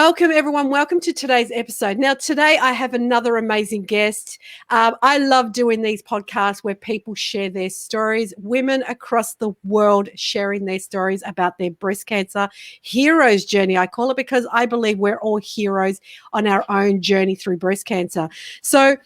Welcome, everyone. Welcome to today's episode. Now, today I have another amazing guest. I love doing these podcasts where people share their stories, women across the world sharing their stories about their breast cancer hero's journey. I call it because I believe we're all heroes on our own journey through breast cancer. So,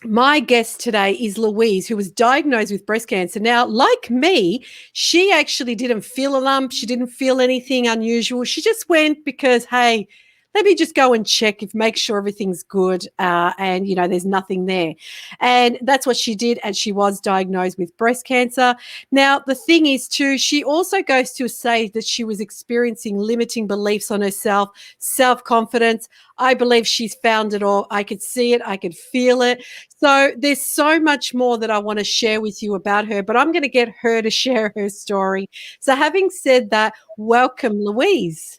my guest today is Louise, who was diagnosed with breast cancer. Now, like me, she actually didn't feel a lump. She didn't feel anything unusual. She just went because, hey, let me just go and check make sure everything's good and, there's nothing there. And that's what she did, and she was diagnosed with breast cancer. Now, the thing is, too, she also goes to say that she was experiencing limiting beliefs on herself, self-confidence. I believe she's found it all. I could see it. I could feel it. So there's so much more that I want to share with you about her, but I'm going to get her to share her story. So having said that, welcome, Louise.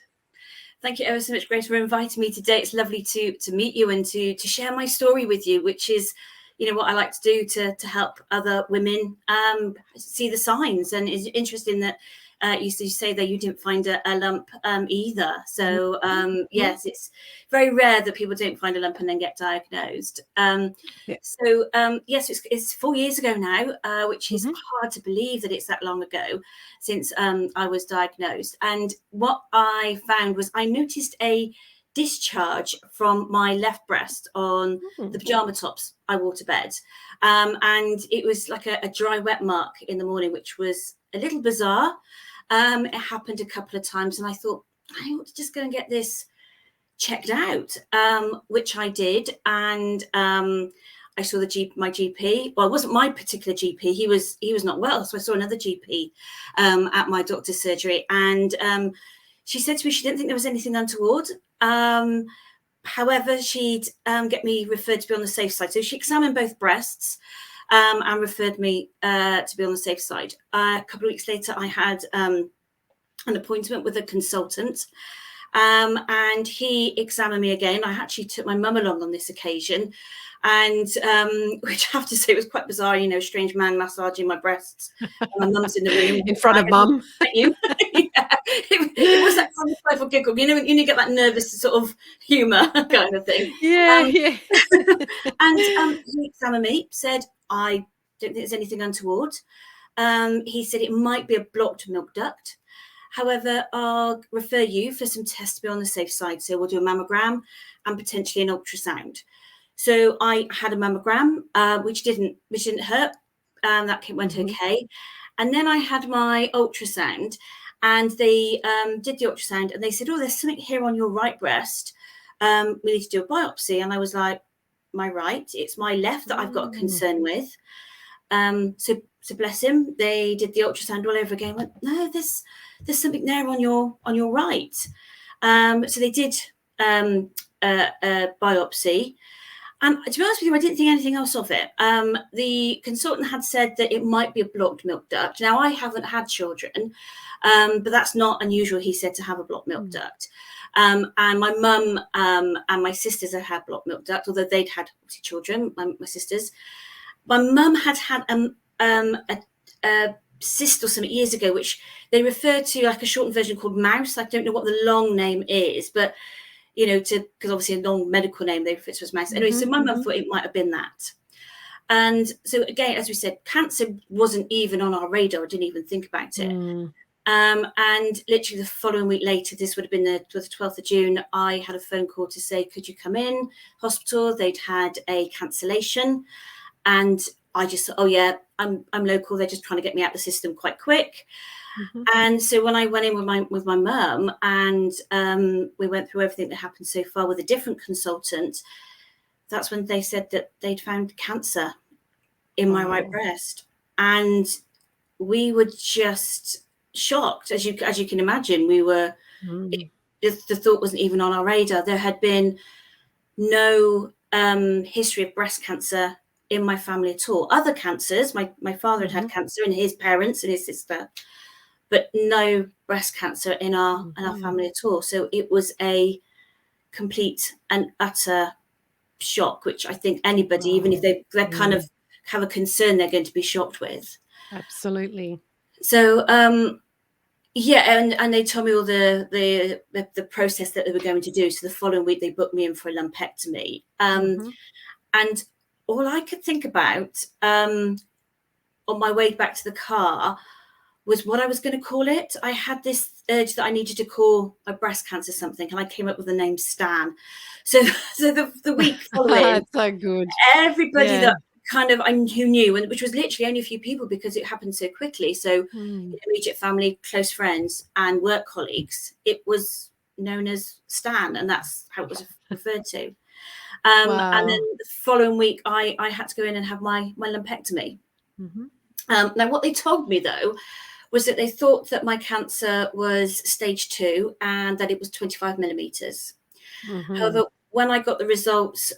Thank you ever so much, Grace, for inviting me today. It's lovely to meet you and to share my story with you, which is, what I like to do to help other women see the signs. And it's interesting that you say that you didn't find a lump either. So yes, it's very rare that people don't find a lump and then get diagnosed. So yes, it's 4 years ago now, which is hard to believe that it's that long ago since I was diagnosed. And what I found was I noticed a discharge from my left breast on the pajama tops I wore to bed. And it was like a dry wet mark in the morning, which was a little bizarre. It happened a couple of times and I thought, I ought to just go and get this checked out, which I did. And I saw my GP. Well, it wasn't my particular GP. He was not well. So I saw another GP at my doctor's surgery. And she said to me she didn't think there was anything untoward. However, she'd get me referred to be on the safe side. So she examined both breasts and referred me to be on the safe side. A couple of weeks later, I had an appointment with a consultant and he examined me again. I actually took my mum along on this occasion, and which I have to say was quite bizarre, a strange man massaging my breasts. My mum's in the room. In front of mum. You. Yeah. It was that kind of playful giggle. You get that nervous sort of humour kind of thing. Yeah. And he examined me, said, I don't think there's anything untoward. He said it might be a blocked milk duct. However, I'll refer you for some tests to be on the safe side. So we'll do a mammogram and potentially an ultrasound. So I had a mammogram, which didn't hurt. That went okay. And then I had my ultrasound, and they did the ultrasound, and they said, "Oh, there's something here on your right breast. We need to do a biopsy." And I was like, "My right? It's my left that I've got a concern with." So bless him, they did the ultrasound all over again. Went, no, there's something there on your right. So they did a biopsy. And to be honest with you, I didn't think anything else of it. The consultant had said that it might be a blocked milk duct. Now, I haven't had children, but that's not unusual, he said, to have a blocked milk duct. And my mum and my sisters have had blocked milk duct, although they'd had children, my sisters. My mum had a cyst or something years ago, which they referred to like a shortened version called mouse. I don't know what the long name is, but because obviously a long medical name they refer to as mouse. Anyway, so my mum thought it might have been that. And so again, as we said, cancer wasn't even on our radar. I didn't even think about it. And literally the following week later, this would have been the 12th of June, I had a phone call to say, could you come in hospital? They'd had a cancellation. And I just thought, oh yeah, I'm local. They're just trying to get me out of the system quite quick. And so when I went in with my mum and we went through everything that happened so far with a different consultant, that's when they said that they'd found cancer in my right breast. And we were just shocked, as you can imagine. We were, the thought wasn't even on our radar. There had been no history of breast cancer in my family at all. Other cancers, my father had cancer, and his parents and his sister, but no breast cancer in our family at all. So it was a complete and utter shock, which I think anybody, even if they kind of have a concern, they're going to be shocked with. Absolutely. So Yeah, and they told me all the process that they were going to do. So the following week, they booked me in for a lumpectomy. And all I could think about on my way back to the car was what I was going to call it. I had this urge that I needed to call my breast cancer something, and I came up with the name Stan. So the week following, It's so good. everybody Yeah. that kind of who knew, and which was literally only a few people because it happened so quickly. So immediate family, close friends, and work colleagues, it was known as Stan, and that's how it was referred to. And then the following week, I had to go in and have my lumpectomy. Now, what they told me though was that they thought that my cancer was stage 2 and that it was 25 millimeters. However, when I got the results,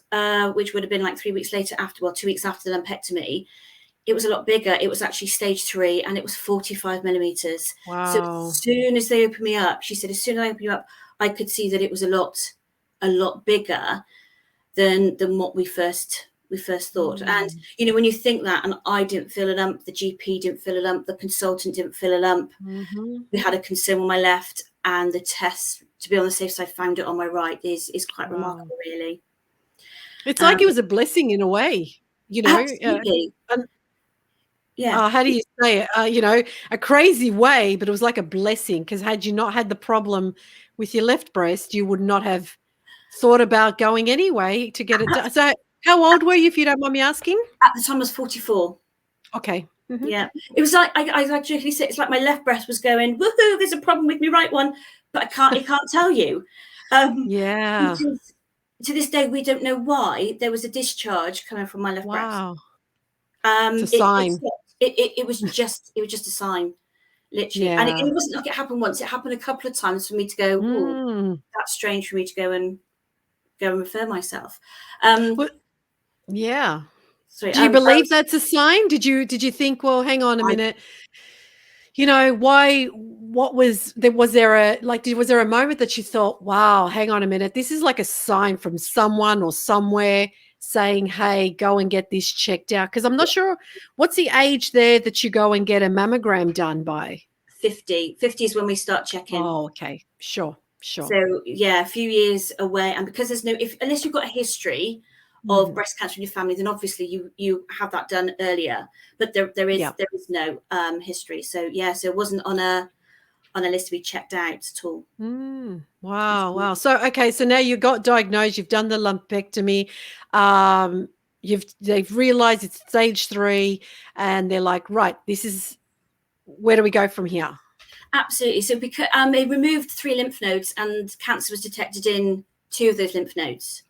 which would have been like 3 weeks later after, 2 weeks after the lumpectomy, it was a lot bigger. It was actually stage 3 and it was 45 millimeters. Wow. So as soon as they opened me up, she said, as soon as I opened you up, I could see that it was a lot bigger than what we first thought. And you know, when you think that, and I didn't feel a lump, the GP didn't feel a lump, the consultant didn't feel a lump. We had a concern on my left, and the test, to be on the safe side, found it on my right, is quite remarkable, really. It's like it was a blessing in a way, you know. Absolutely. Yeah. How do you say it? You know, a crazy way, but it was like a blessing, because had you not had the problem with your left breast, you would not have thought about going anyway to get it done. So how old were you, if you don't mind me asking? At the time I was 44. Okay. Yeah, it was like I actually say it's like my left breast was going, woohoo, there's a problem with me right one, but it can't tell you. Yeah. Because to this day we don't know why there was a discharge coming from my left breast. It's a sign. It was just a sign, literally. Yeah. And it wasn't like it happened once. It happened a couple of times for me to go, oh, that's strange for me to go and refer myself. Yeah. Sorry, Do you believe that's a sign? Did you think, well, hang on a minute, you know, was there a moment that you thought, wow, hang on a minute, this is like a sign from someone or somewhere saying, hey, go and get this checked out? Because I'm not sure, what's the age there that you go and get a mammogram done by? 50 is when we start checking. Oh, okay. Sure. So yeah, a few years away. And because there's unless you've got a history of breast cancer in your family, then obviously you have that done earlier. But there is no history. So yeah, so it wasn't on a list to be checked out at all. Wow. So okay, so now you got diagnosed, you've done the lumpectomy, they've realized it's stage 3, and they're like, right, this is, where do we go from here? Absolutely. So because they removed 3 lymph nodes, and cancer was detected in 2 of those lymph nodes.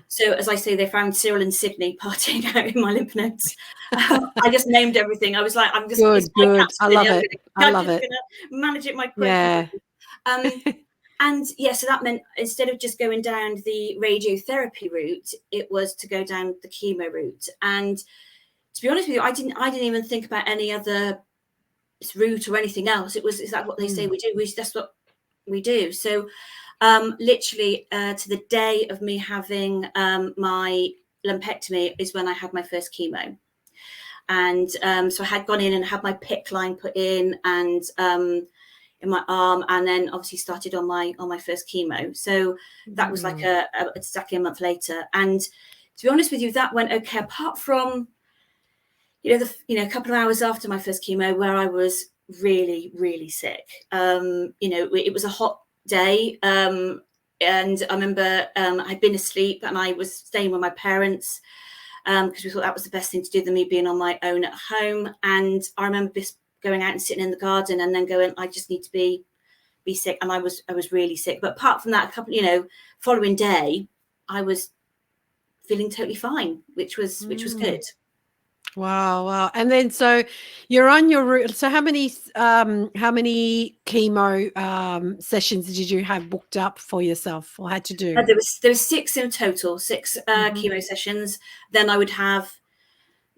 So as I say, they found Cyril and Sydney partying out in my lymph nodes. I just named everything. I was like, I'm just good. I love it. I'm just gonna manage it my yeah. And yeah, so that meant instead of just going down the radiotherapy route, it was to go down the chemo route. And to be honest with you, I didn't even think about any other route or anything else. Is that what they say we do? That's what we do. So literally to the day of me having my lumpectomy is when I had my first chemo. And so I had gone in and had my PICC line put in, and in my arm, and then obviously started on my first chemo. So that was like exactly a month later. And to be honest with you, that went okay, apart from a couple of hours after my first chemo where I was really, really sick. It was a hot day, and I remember I'd been asleep and I was staying with my parents because we thought that was the best thing to do than me being on my own at home. And I remember just going out and sitting in the garden and then going, I just need to be sick. And I was really sick. But apart from that, following day, I was feeling totally fine, which was good. Wow. And then so you're on your route. So how many chemo sessions did you have booked up for yourself or had to do? There was 6 in total, 6 chemo sessions. Then I would have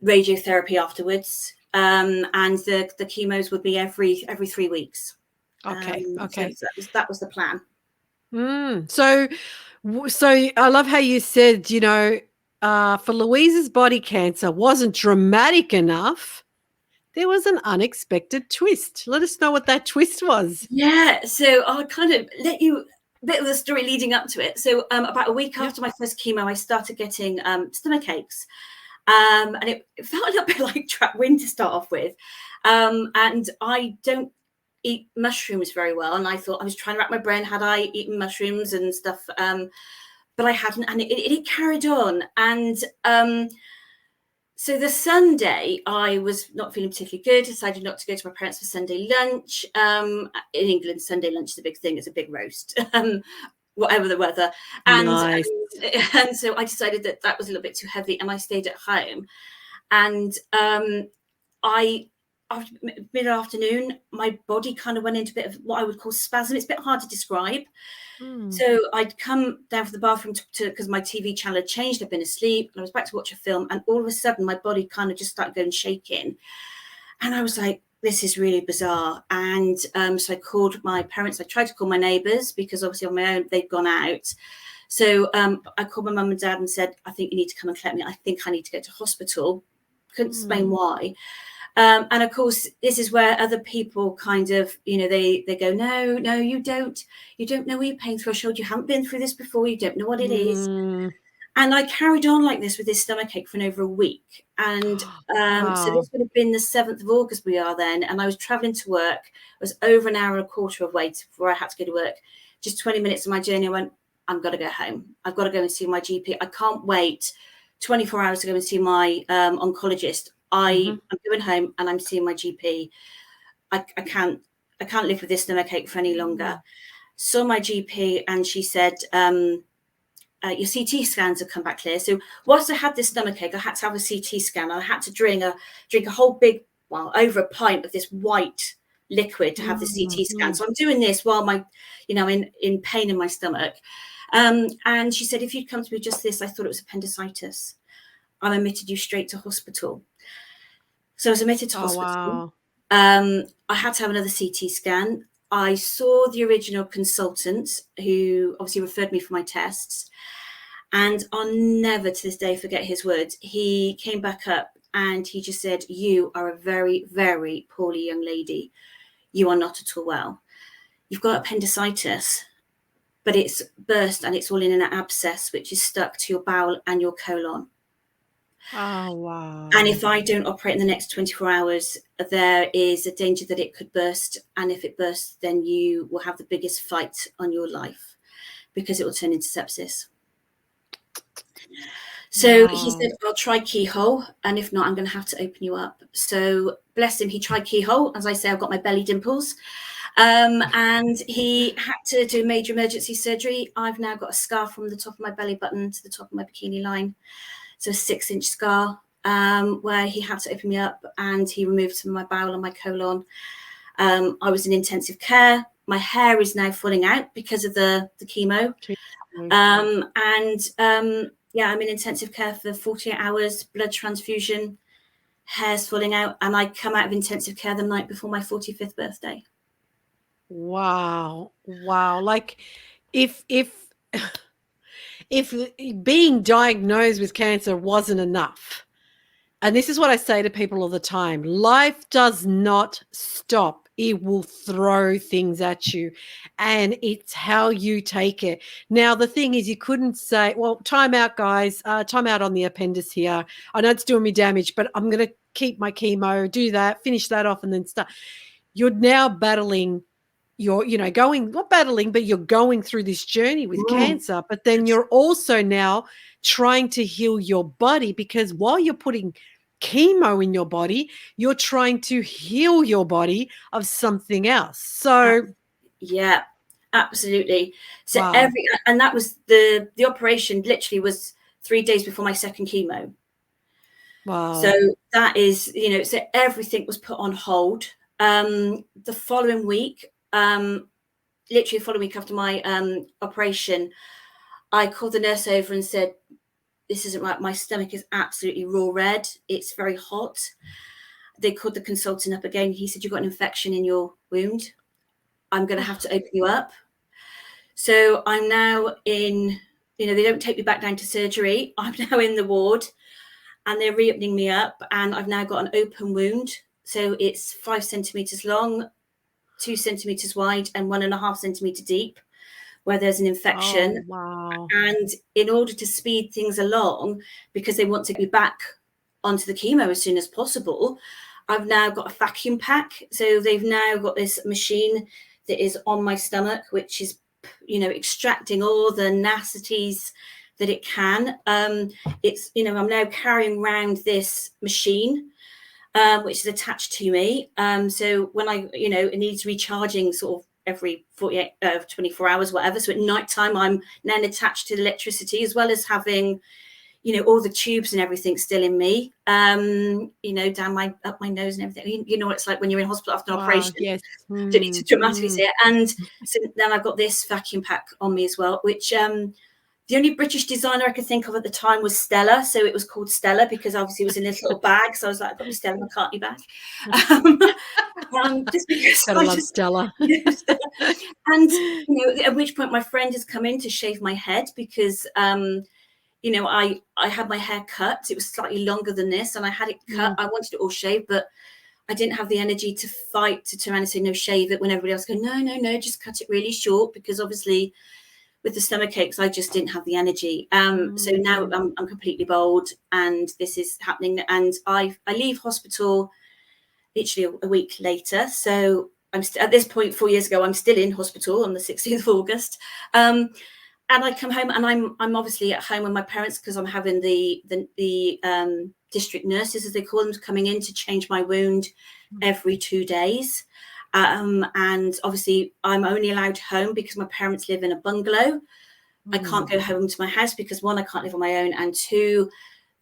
radiotherapy afterwards, and the chemos would be every 3 weeks. Okay. So that was the plan. So I love how you said, for Louise's body cancer wasn't dramatic enough. there was an unexpected twist. Let us know what that twist was. Yeah, so I'll kind of let you a bit of the story leading up to it. So about a week after my first chemo, I started getting stomach aches. And it felt a little bit like trapped wind to start off with. And I don't eat mushrooms very well. And I thought, I was trying to wrap my brain, had I eaten mushrooms and stuff? But I hadn't, and it carried on. And so the Sunday, I was not feeling particularly good, decided not to go to my parents for Sunday lunch. In England, Sunday lunch is a big thing. It's a big roast, whatever the weather. Nice. And so I decided that was a little bit too heavy, and I stayed at home. And after mid-afternoon, my body kind of went into a bit of what I would call spasm. It's a bit hard to describe. So I'd come down from the bathroom because my TV channel had changed. I'd been asleep and I was about to watch a film, and all of a sudden my body kind of just started going shaking. And I was like, this is really bizarre. And so I called my parents. I tried to call my neighbours because obviously on my own, they'd gone out. So I called my mum and dad and said, I think you need to come and collect me. I think I need to go to hospital. Couldn't explain why. And of course, this is where other people kind of, they go, no, you don't know your pain threshold. You haven't been through this before. You don't know what it is. And I carried on like this with this stomach ache for over a week. And so this would have been the 7th of August we are then. And I was traveling to work. I was over an hour and a quarter of way before I had to go to work. Just 20 minutes of my journey, I went, I've got to go home. I've got to go and see my GP. I can't wait 24 hours to go and see my oncologist. I'm going home and I'm seeing my GP. I can't live with this stomach ache for any longer. Saw my GP and she said, your CT scans have come back clear. So whilst I had this stomach ache, I had to have a CT scan. I had to drink a whole big, over a pint of this white liquid to have the CT scan. So I'm doing this while my, in pain in my stomach. And she said, if you'd come to me just this, I thought it was appendicitis. I admitted you straight to hospital. So I was admitted to hospital. I had to have another CT scan. I saw the original consultant who obviously referred me for my tests. And I'll never to this day forget his words. He came back up and he just said, you are a very, very poorly young lady. You are not at all well. You've got appendicitis, but it's burst and it's all in an abscess, which is stuck to your bowel and your colon. Oh, wow. And if I don't operate in the next 24 hours, there is a danger that it could burst. And if it bursts, then you will have the biggest fight on your life because it will turn into sepsis. So he said, I'll try keyhole. And if not, I'm going to have to open you up. So bless him, he tried keyhole. As I say, I've got my belly dimples. And he had to do major emergency surgery. I've now got a scar from the top of my belly button to the top of my bikini line. So a 6-inch scar where he had to open me up and he removed some of my bowel and my colon. I was in intensive care. My hair is now falling out because of the chemo. I'm in intensive care for 48 hours, blood transfusion, hair's falling out. And I come out of intensive care the night before my 45th birthday. Wow. Like if being diagnosed with cancer wasn't enough, and this is what I say to people all the time, life does not stop. It will throw things at you, and it's how you take it. Now, the thing is, you couldn't say, well, time out, guys, time out on the appendix here. I know it's doing me damage, but I'm going to keep my chemo, do that, finish that off, and then start. You're now battling you're going through this journey with cancer, but then you're also now trying to heal your body, because while you're putting chemo in your body, you're trying to heal your body of something else. So yeah, absolutely. So and that was the operation literally was 3 days before my second chemo. Wow. So that is, so everything was put on hold. The following week, literally the following week after my operation, I called the nurse over and said, this isn't right. My stomach is absolutely raw red. It's very hot. They called the consultant up again. He said, you've got an infection in your wound. I'm going to have to open you up. So I'm now in, they don't take me back down to surgery. I'm now in the ward and they're reopening me up, and I've now got an open wound. So it's 5 centimeters long, 2 centimeters wide, and 1.5 centimeter deep, where there's an infection. Oh, wow. And in order to speed things along, because they want to be back onto the chemo as soon as possible, I've now got a vacuum pack. So they've now got this machine that is on my stomach, which is, extracting all the nasties that it can. It's, I'm now carrying around this machine, which is attached to me. So when it needs recharging sort of every 24 hours, whatever. So at night time, I'm then attached to the electricity, as well as having, all the tubes and everything still in me, down up my nose and everything. You know what it's like when you're in hospital after an operation. Yes. Don't need to dramatically say it. And so then I've got this vacuum pack on me as well, which the only British designer I could think of at the time was Stella. So it was called Stella because obviously it was in this little bag. So I was like, I've got my Stella McCartney bag. Just because Gotta love Stella. And, at which point my friend has come in to shave my head because, I had my hair cut. It was slightly longer than this and I had it cut. I wanted it all shaved, but I didn't have the energy to fight to turn around and say, no, shave it, when everybody else go, no, just cut it really short, because obviously with the stomach aches, I just didn't have the energy. So now I'm completely bald and this is happening. And I leave hospital literally a week later. So I'm at this point, 4 years ago, I'm still in hospital on the 16th of August. And I come home and I'm obviously at home with my parents because I'm having the district nurses, as they call them, coming in to change my wound every 2 days. And obviously I'm only allowed home because my parents live in a bungalow. I can't go home to my house because, one, I can't live on my own, and two,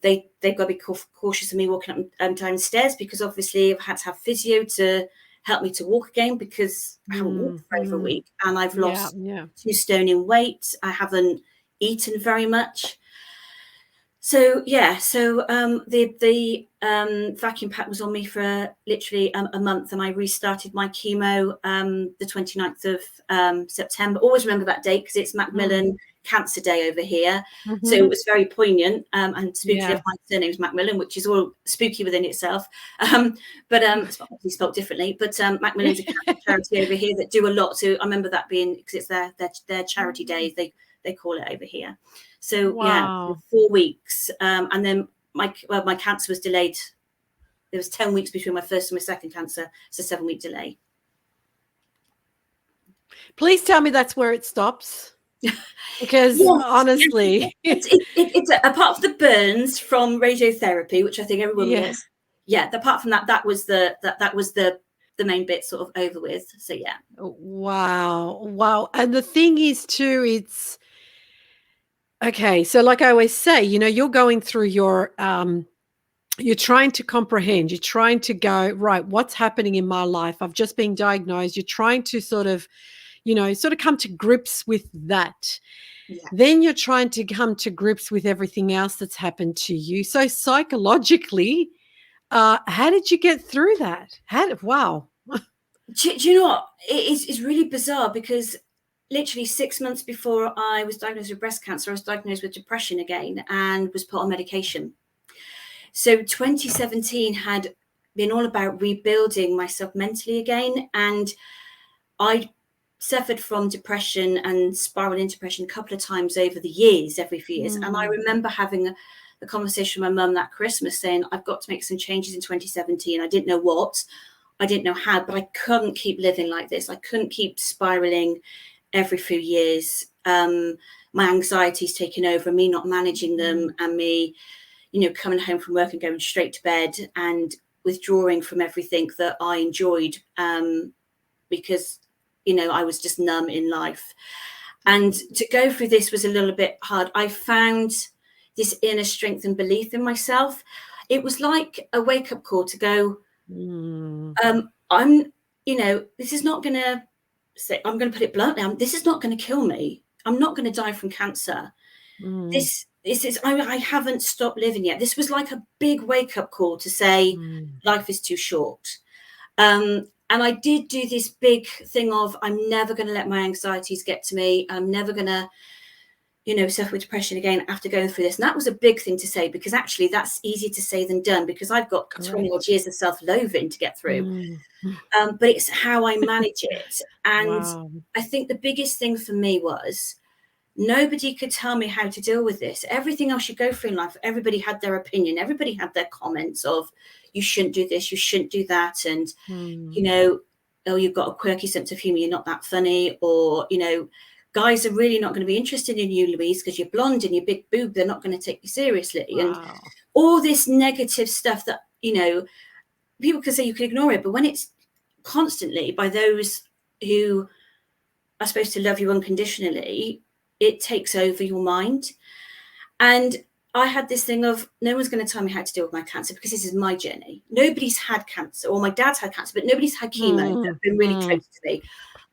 they've got to be cautious of me walking up and downstairs because obviously I've had to have physio to help me to walk again because I haven't walked for over a week and I've lost 2 stone in weight. I haven't eaten very much. So the vacuum pack was on me for literally a month, and I restarted my chemo the 29th of September. Always remember that date because it's McMillan Cancer Day over here. So it was very poignant and spooky. My surname is McMillan, which is all spooky within itself. But it's obviously spelled differently. But Macmillan's a cancer charity over here that do a lot. So I remember that being, because it's their charity days. They call it over here. So for 4 weeks, and then my cancer was delayed. There was 10 weeks between my first and my second cancer. It's a 7-week delay. Please tell me that's where it stops. Because honestly, it's apart from the burns from radiotherapy, which I think everyone was. Yeah, apart from that was the main bit sort of over with. So yeah. Wow. And the thing is too, it's okay. So like I always say, you're going through your you're trying to comprehend, you're trying to go, right, what's happening in my life? I've just been diagnosed. You're trying to sort of come to grips with that. Yeah. Then you're trying to come to grips with everything else that's happened to you. So psychologically, how did you get through that? Wow. Do you know what? It's really bizarre because literally 6 months before I was diagnosed with breast cancer, I was diagnosed with depression again and was put on medication. So 2017 had been all about rebuilding myself mentally again. And I suffered from depression and spiraled into depression a couple of times over the years, every few years. And I remember having a conversation with my mum that Christmas saying, I've got to make some changes in 2017. I didn't know what, I didn't know how, but I couldn't keep living like this. I couldn't keep spiraling every few years. My anxiety's taken over, me not managing them, and me, coming home from work and going straight to bed and withdrawing from everything that I enjoyed, because I was just numb in life. And to go through this was a little bit hard. I found this inner strength and belief in myself. It was like a wake-up call to go, this is not going to say, I'm going to put it bluntly, this is not going to kill me. I'm not going to die from cancer. This is, I haven't stopped living yet. This was like a big wake-up call to say, life is too short. And I did do this big thing of, I'm never going to let my anxieties get to me. I'm never going to, suffer with depression again after going through this. And that was a big thing to say, because actually that's easier to say than done, because I've got 20 odd years of self-loathing to get through. But it's how I manage it. And I think the biggest thing for me was nobody could tell me how to deal with this. Everything else you go through in life, everybody had their opinion. Everybody had their comments of, you shouldn't do this, you shouldn't do that. And, oh, you've got a quirky sense of humor, you're not that funny. Or, guys are really not going to be interested in you, Louise, because you're blonde and you're big boob. They're not going to take you seriously. And all this negative stuff that, people can say you can ignore it. But when it's constantly by those who are supposed to love you unconditionally, it takes over your mind. And I had this thing of, no one's going to tell me how to deal with my cancer, because this is my journey. Nobody's had cancer, or my dad's had cancer, but nobody's had chemo that have been really close to me.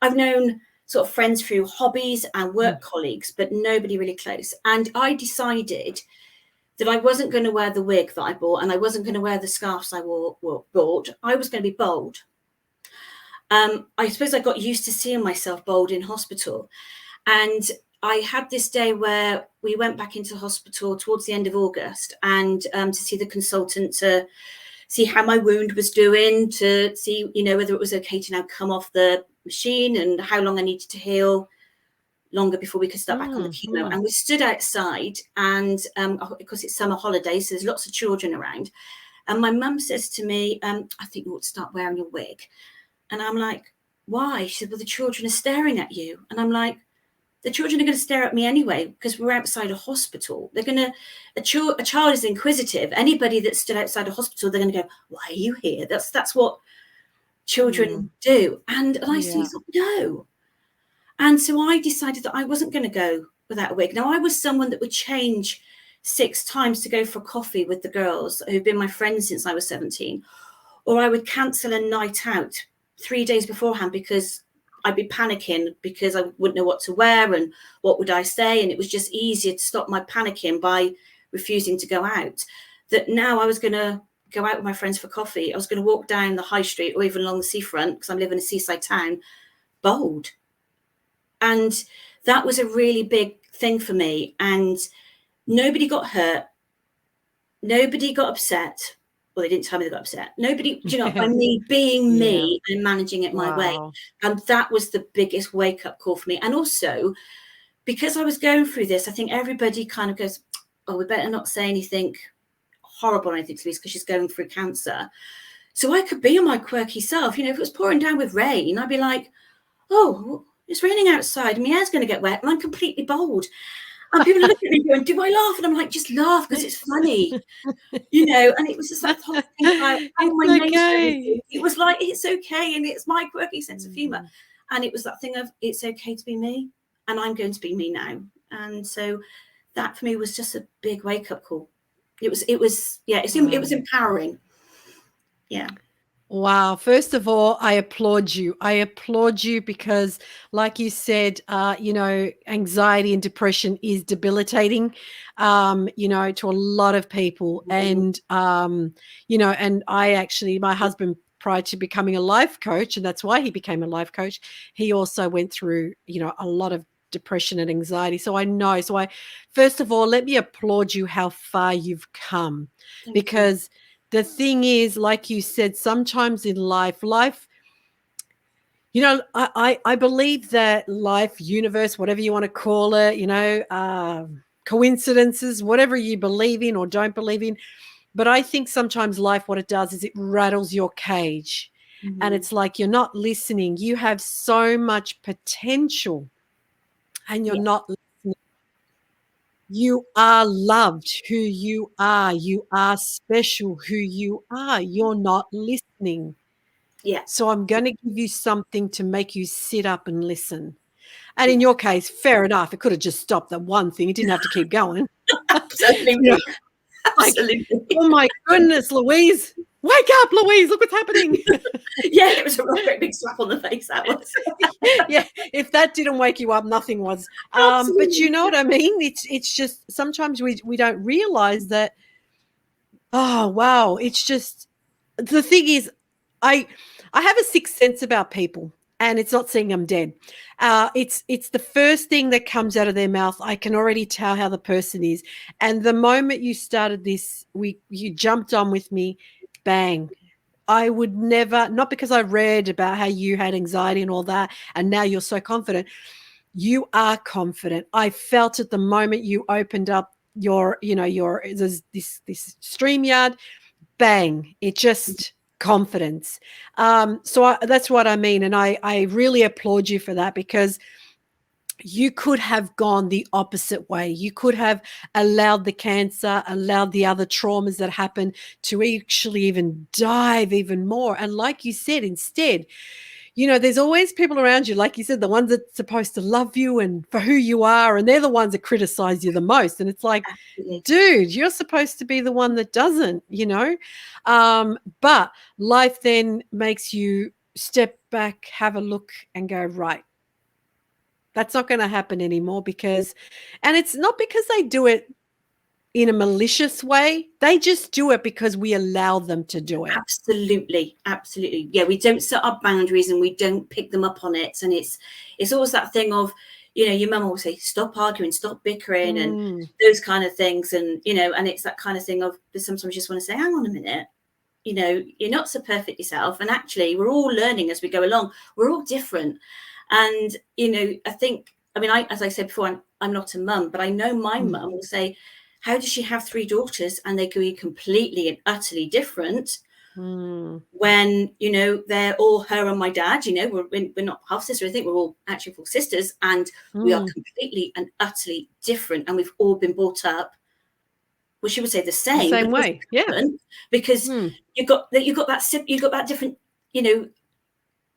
I've known sort of friends through hobbies and work colleagues, but nobody really close. And I decided that I wasn't going to wear the wig that I bought, and I wasn't going to wear the scarves I bought. I was going to be bold. I suppose I got used to seeing myself bold in hospital. And I had this day where we went back into hospital towards the end of August, and to see the consultant, to see how my wound was doing, to see, whether it was okay to now come off the machine and how long I needed to heal longer before we could start back on the chemo. And we stood outside, and because it's summer holidays, so there's lots of children around. And my mum says to me, I think you ought to start wearing your wig. And I'm like, why? She said, well, the children are staring at you. And I'm like, the children are going to stare at me anyway, because we're outside a hospital. They're going to, a child is inquisitive. Anybody that stood outside a hospital, they're going to go, why are you here? That's what children do. And I thought, no. And so I decided that I wasn't going to go without a wig. Now, I was someone that would change 6 times to go for coffee with the girls who've been my friends since I was 17. Or I would cancel a night out 3 days beforehand, because I'd be panicking because I wouldn't know what to wear and what would I say. And it was just easier to stop my panicking by refusing to go out. That now I was going to go out with my friends for coffee. I was going to walk down the high street or even along the seafront, because I'm living in a seaside town, bold. And that was a really big thing for me. And nobody got hurt. Nobody got upset. Well, they didn't tell me they got upset. Nobody, by me being me and managing it my way. And that was the biggest wake-up call for me. And also, because I was going through this, I think everybody kind of goes, oh, we better not say anything horrible or anything to Louise, because she's going through cancer. So I could be my quirky self. If it was pouring down with rain, I'd be like, oh, it's raining outside and my hair's going to get wet. And I'm completely bold. And people are looking at me going, do I laugh? And I'm like, just laugh, because it's funny, And it was just that whole thing like, oh, my name's it was like, it's okay. And it's my quirky sense of humor. And it was that thing of, it's okay to be me. And I'm going to be me now. And so that for me was just a big wake up call. It was empowering. Yeah. Wow. First of all, I applaud you. I applaud you because, like you said, anxiety and depression is debilitating, to a lot of people. And, and my husband, prior to becoming a life coach, and that's why he became a life coach, he also went through, a lot of depression and anxiety. So I know. So first of all, let me applaud you how far you've come. Because the thing is, like you said, sometimes in life, I believe that life, universe, whatever you want to call it, coincidences, whatever you believe in or don't believe in. But I think sometimes life, what it does is it rattles your cage. And it's like you're not listening. You have so much potential and you're not listening. You are loved who you are. You are special who you are. You're not listening. Yeah. So I'm going to give you something to make you sit up and listen. And in your case, fair enough. It could have just stopped at one thing. It didn't have to keep going. Absolutely. Absolutely. Oh my goodness, Louise. Wake up, Louise. Look what's happening. Yeah, it was a great big slap on the face, that was. Yeah, if that didn't wake you up, nothing was. But you know what I mean? It's just sometimes we don't realize that, oh, wow. It's just, the thing is, I have a sixth sense about people. and it's not saying I'm dead. It's the first thing that comes out of their mouth. I can already tell how the person is. And the moment you started this, you jumped on with me, bang. I would never, not because I read about how you had anxiety and all that, and now you're so confident. You are confident. I felt it the moment you opened up your this StreamYard, bang, it just confidence. So that's what I mean. And I really applaud you for that, because you could have gone the opposite way. You could have allowed the cancer, allowed the other traumas that happen to actually even dive even more. And like you said, instead, there's always people around you, like you said, the ones that's supposed to love you and for who you are, and they're the ones that criticize you the most. And it's like, Absolutely. dude, you're supposed to be the one that doesn't, but life then makes you step back, have a look, and go, right, that's not going to happen anymore. And it's not because they do it in a malicious way. They just do it because we allow them to do it. Absolutely. Yeah, we don't set our boundaries and we don't pick them up on it. And it's always that thing of, your mum will say, stop arguing, stop bickering, and those kind of things. And, and it's that kind of thing of, sometimes you just want to say, hang on a minute, you're not so perfect yourself. And actually, we're all learning as we go along. We're all different. And, I think, as I said before, I'm not a mum, but I know my mum will say, how does she have 3 daughters and they could be completely and utterly different when, they're all her and my dad, we're not half sisters. I think we're all actually full sisters, and we are completely and utterly different. And we've all been brought up, well, she would say the same way. Yeah. Because you've got that different,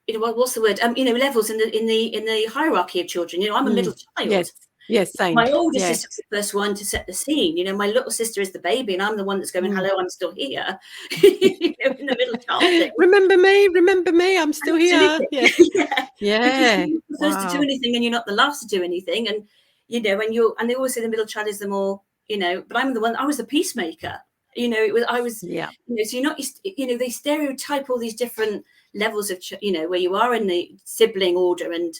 what's the word? Levels in the hierarchy of children. I'm a middle child. Yes, same. My older sister's the first one to set the scene. My little sister is the baby, and I'm the one that's going, hello, I'm still here. In the middle child thing. Remember me, I'm still Absolutely. Here. Yeah. You're the first to do anything, and you're not the last to do anything. And and they always say the middle child is the more, but I'm the one. I was the peacemaker. So you're not. They stereotype all these different levels of, where you are in the sibling order, and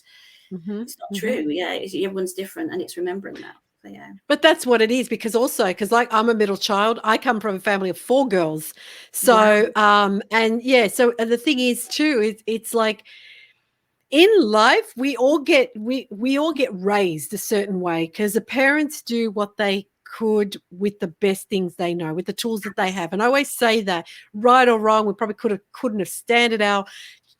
it's not true. Yeah, everyone's different, and it's remembering that. So, yeah. But that's what it is, because like I'm a middle child. I come from a family of 4 girls. So wow. So the thing is too, it's like in life we all get raised a certain way, because the parents do what they could with the best things they know, with the tools that they have. And I always say that, right or wrong, we probably couldn't have standed our,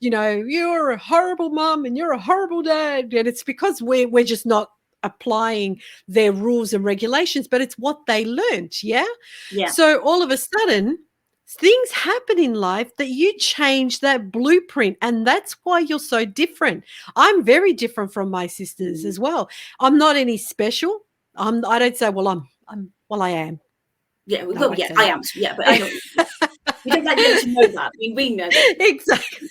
you're a horrible mom and you're a horrible dad. And it's because we're just not applying their rules and regulations, but it's what they learned. Yeah. So all of a sudden, things happen in life that you change that blueprint, and that's why you're so different. I'm very different from my sisters as well. I'm not any special. I don't say, well, I am. Yeah, well, yeah, I am. Yeah, but I don't. We don't like them to know that. We know that. Exactly.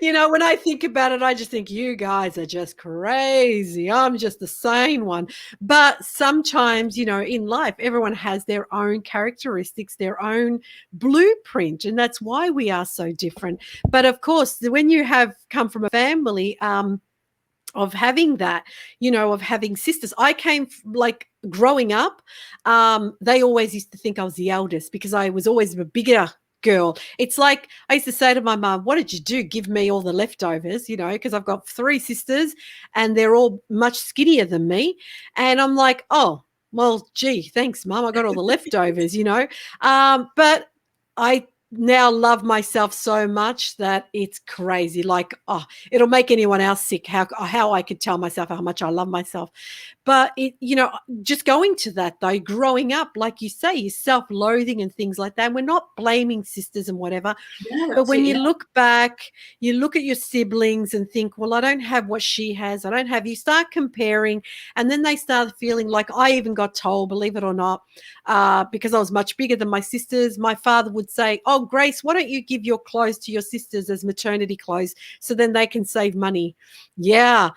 When I think about it, I just think you guys are just crazy. I'm just the sane one. But sometimes, in life, everyone has their own characteristics, their own blueprint, and that's why we are so different. But of course, when you have come from a family of having that, of having sisters, I came growing up, they always used to think I was the eldest because I was always a bigger girl. It's like I used to say to my mum, what did you do? Give me all the leftovers, because I've got 3 sisters and they're all much skinnier than me. And I'm like, oh, well, gee, thanks, Mum. I got all the leftovers, but I now love myself so much that it's crazy. Like, it'll make anyone else sick how I could tell myself how much I love myself. But just going to that though, growing up, like you say, you're self-loathing and things like that. We're not blaming sisters and whatever. Yeah, but when you look back, you look at your siblings and think, well, I don't have what she has. I don't have, you start comparing, and then they start feeling like, I even got told, believe it or not, because I was much bigger than my sisters, my father would say, oh, Grace, why don't you give your clothes to your sisters as maternity clothes so then they can save money? Yeah.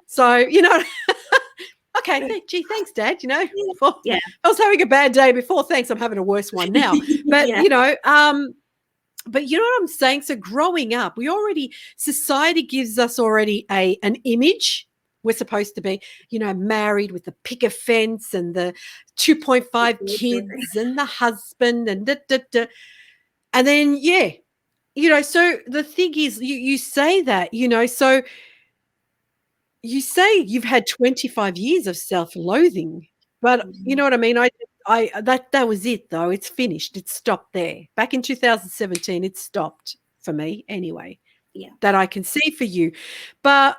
So, okay, gee, thanks, Dad. I was having a bad day before. Thanks, I'm having a worse one now. But, But you know what I'm saying? So growing up, society gives us already an image. We're supposed to be, married with the picket fence and the 2.5 kids and the husband and and then, so the thing is, you say that, so you say you've had 25 years of self-loathing, but you know what I mean? That was it though. It's finished. It stopped there. Back in 2017, it stopped for me anyway. Yeah. That I can see for you. But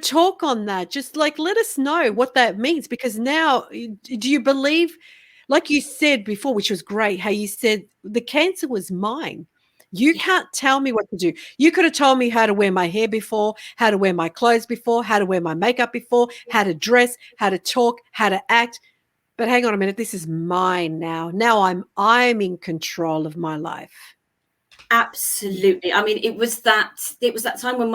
talk on that. Just like let us know what that means, because now do you believe, like you said before, which was great, how you said the cancer was mine. You can't tell me what to do. You could have told me how to wear my hair before, how to wear my clothes before, how to wear my makeup before, how to dress, how to talk, how to act. But hang on a minute, this is mine now. Now I'm in control of my life. Absolutely. I mean, it was that time when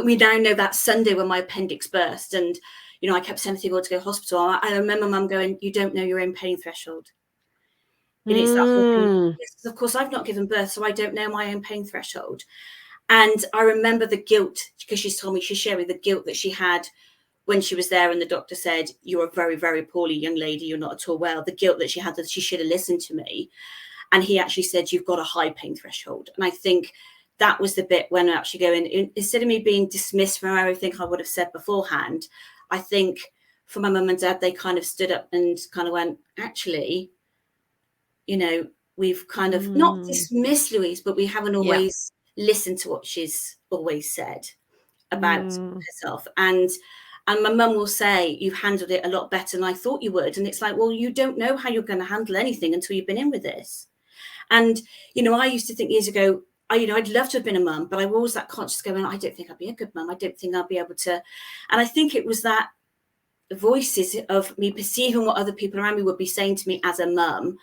we now know that Sunday when my appendix burst, and I kept saying to go to hospital. I remember Mum going, "You don't know your own pain threshold." And it's that whole thing. Yes, of course, I've not given birth, so I don't know my own pain threshold. And I remember the guilt, because she's sharing the guilt that she had when she was there, and the doctor said, "You're a very, very poorly young lady. You're not at all well." The guilt that she had, that she should have listened to me. And he actually said, "You've got a high pain threshold." And I think that was the bit when I'm actually going, instead of me being dismissed from everything I would have said beforehand, I think for my mum and dad, they kind of stood up and kind of went, actually, we've kind of not dismissed Louise, but we haven't always listened to what she's always said about herself. And my mum will say, "You've handled it a lot better than I thought you would." And it's like, well, you don't know how you're going to handle anything until you've been in with this. And, I used to think years ago, I'd love to have been a mum, but I was always that conscious going, I don't think I'd be a good mum. I don't think I'll be able to. And I think it was that voices of me perceiving what other people around me would be saying to me as a mum,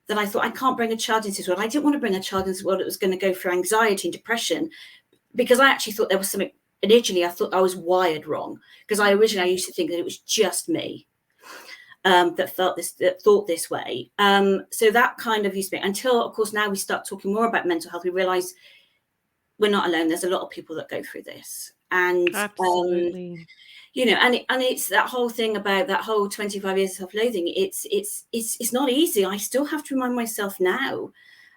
that I thought, I can't bring a child into this world. I didn't want to bring a child into this world that was going to go through anxiety and depression, because I actually thought there was something. Initially, I thought I was wired wrong, because I used to think that it was just me that thought this way. So that kind of used to be, until, of course, now we start talking more about mental health. We realise we're not alone. There's a lot of people that go through this, and absolutely. And it's that whole thing about that whole 25 years of self-loathing. It's not easy. I still have to remind myself now,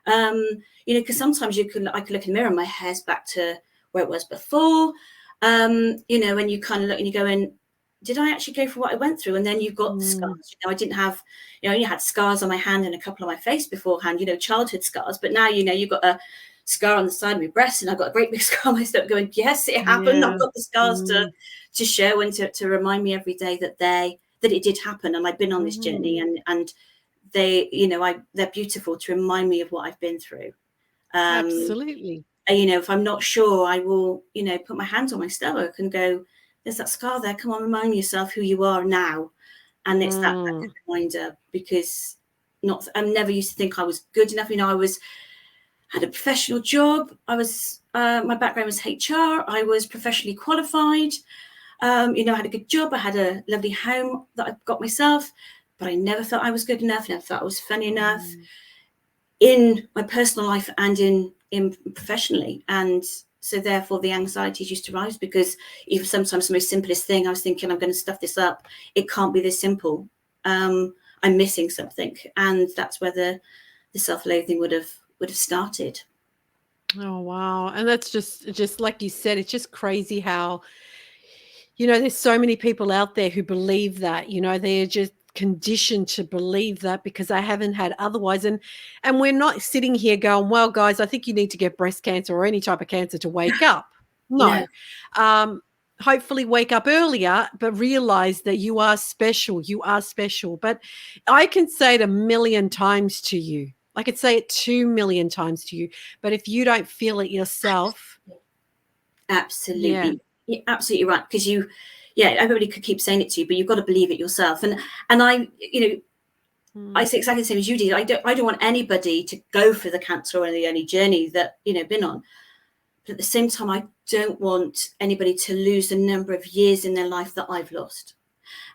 because sometimes I could look in the mirror and my hair's back to where it was before, and you kind of look and you go in, did I actually go for what I went through? And then you've got the scars. I didn't have, I only had scars on my hand and a couple on my face beforehand, childhood scars. But now, you've got a scar on the side of my breast, and I've got a great big scar on my stomach going, yes, it happened. Yeah. I've got the scars to show and to remind me every day that it did happen. And I've been on this journey, and they, they're beautiful to remind me of what I've been through. Absolutely. If I'm not sure, I will, put my hands on my stomach and go, there's that scar there. Come on, remind yourself who you are now. And it's that reminder, because I never used to think I was good enough. I had a professional job. I was, my background was HR. I was professionally qualified. I had a good job. I had a lovely home that I got myself, but I never felt I was good enough. Never felt I was funny enough in my personal life and in professionally. And so therefore the anxieties used to rise, because even sometimes the most simplest thing, I was thinking, I'm going to stuff this up. It can't be this simple. I'm missing something. And that's where the self-loathing would have started. Oh, wow. And that's just like you said, it's just crazy how, there's so many people out there who believe that, they're just conditioned to believe that because I haven't had otherwise. And we're not sitting here going, well, guys, I think you need to get breast cancer or any type of cancer to wake up. No. Hopefully wake up earlier, but realize that you are special. You are special. But I can say it 1,000,000 times to you. I could say it 2,000,000 times to you. But if you don't feel it yourself. Absolutely. Yeah. You're absolutely right. Because everybody could keep saying it to you, but you've got to believe it yourself. And I, I say exactly the same as you did. I don't want anybody to go for the cancer or any journey that, been on. But at the same time, I don't want anybody to lose the number of years in their life that I've lost.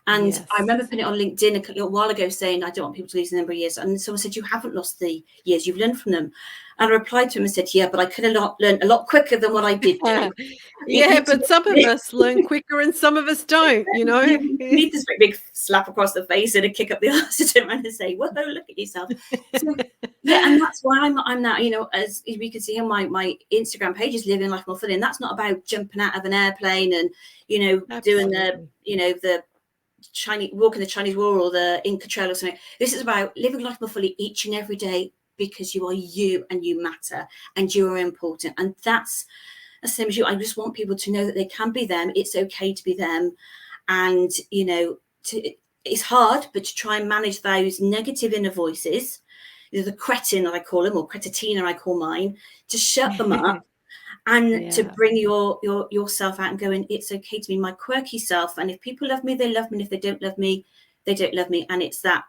And Yes. I remember putting it on LinkedIn a little while ago saying, I don't want people to lose the number of years. And someone said, you haven't lost the years, you've learned from them. And I replied to him and said, yeah, but I could have learned a lot quicker than what I did do. Yeah, but some of us learn quicker and some of us don't, you know. You need this big slap across the face and a kick up the arse to turn around and say, whoa, look at yourself. So, yeah, and that's why I'm now, you know, as we can see on my Instagram page is living life more fully. And that's not about jumping out of an airplane and, you know, Absolutely. doing the, you know, the Chinese walking the Chinese wall or the Inca Trail or something. This is about living life more fully each and every day, because you are you and you matter and you are important. And that's the same as you. I just want people to know that they can be them. It's okay to be them. And, you know, it's hard, but to try and manage those negative inner voices, you know, the cretin that I call them, or cretitina I call mine, to shut them up. And to bring yourself out and going, it's okay to be my quirky self. And if people love me, they love me. And if they don't love me, they don't love me. And it's that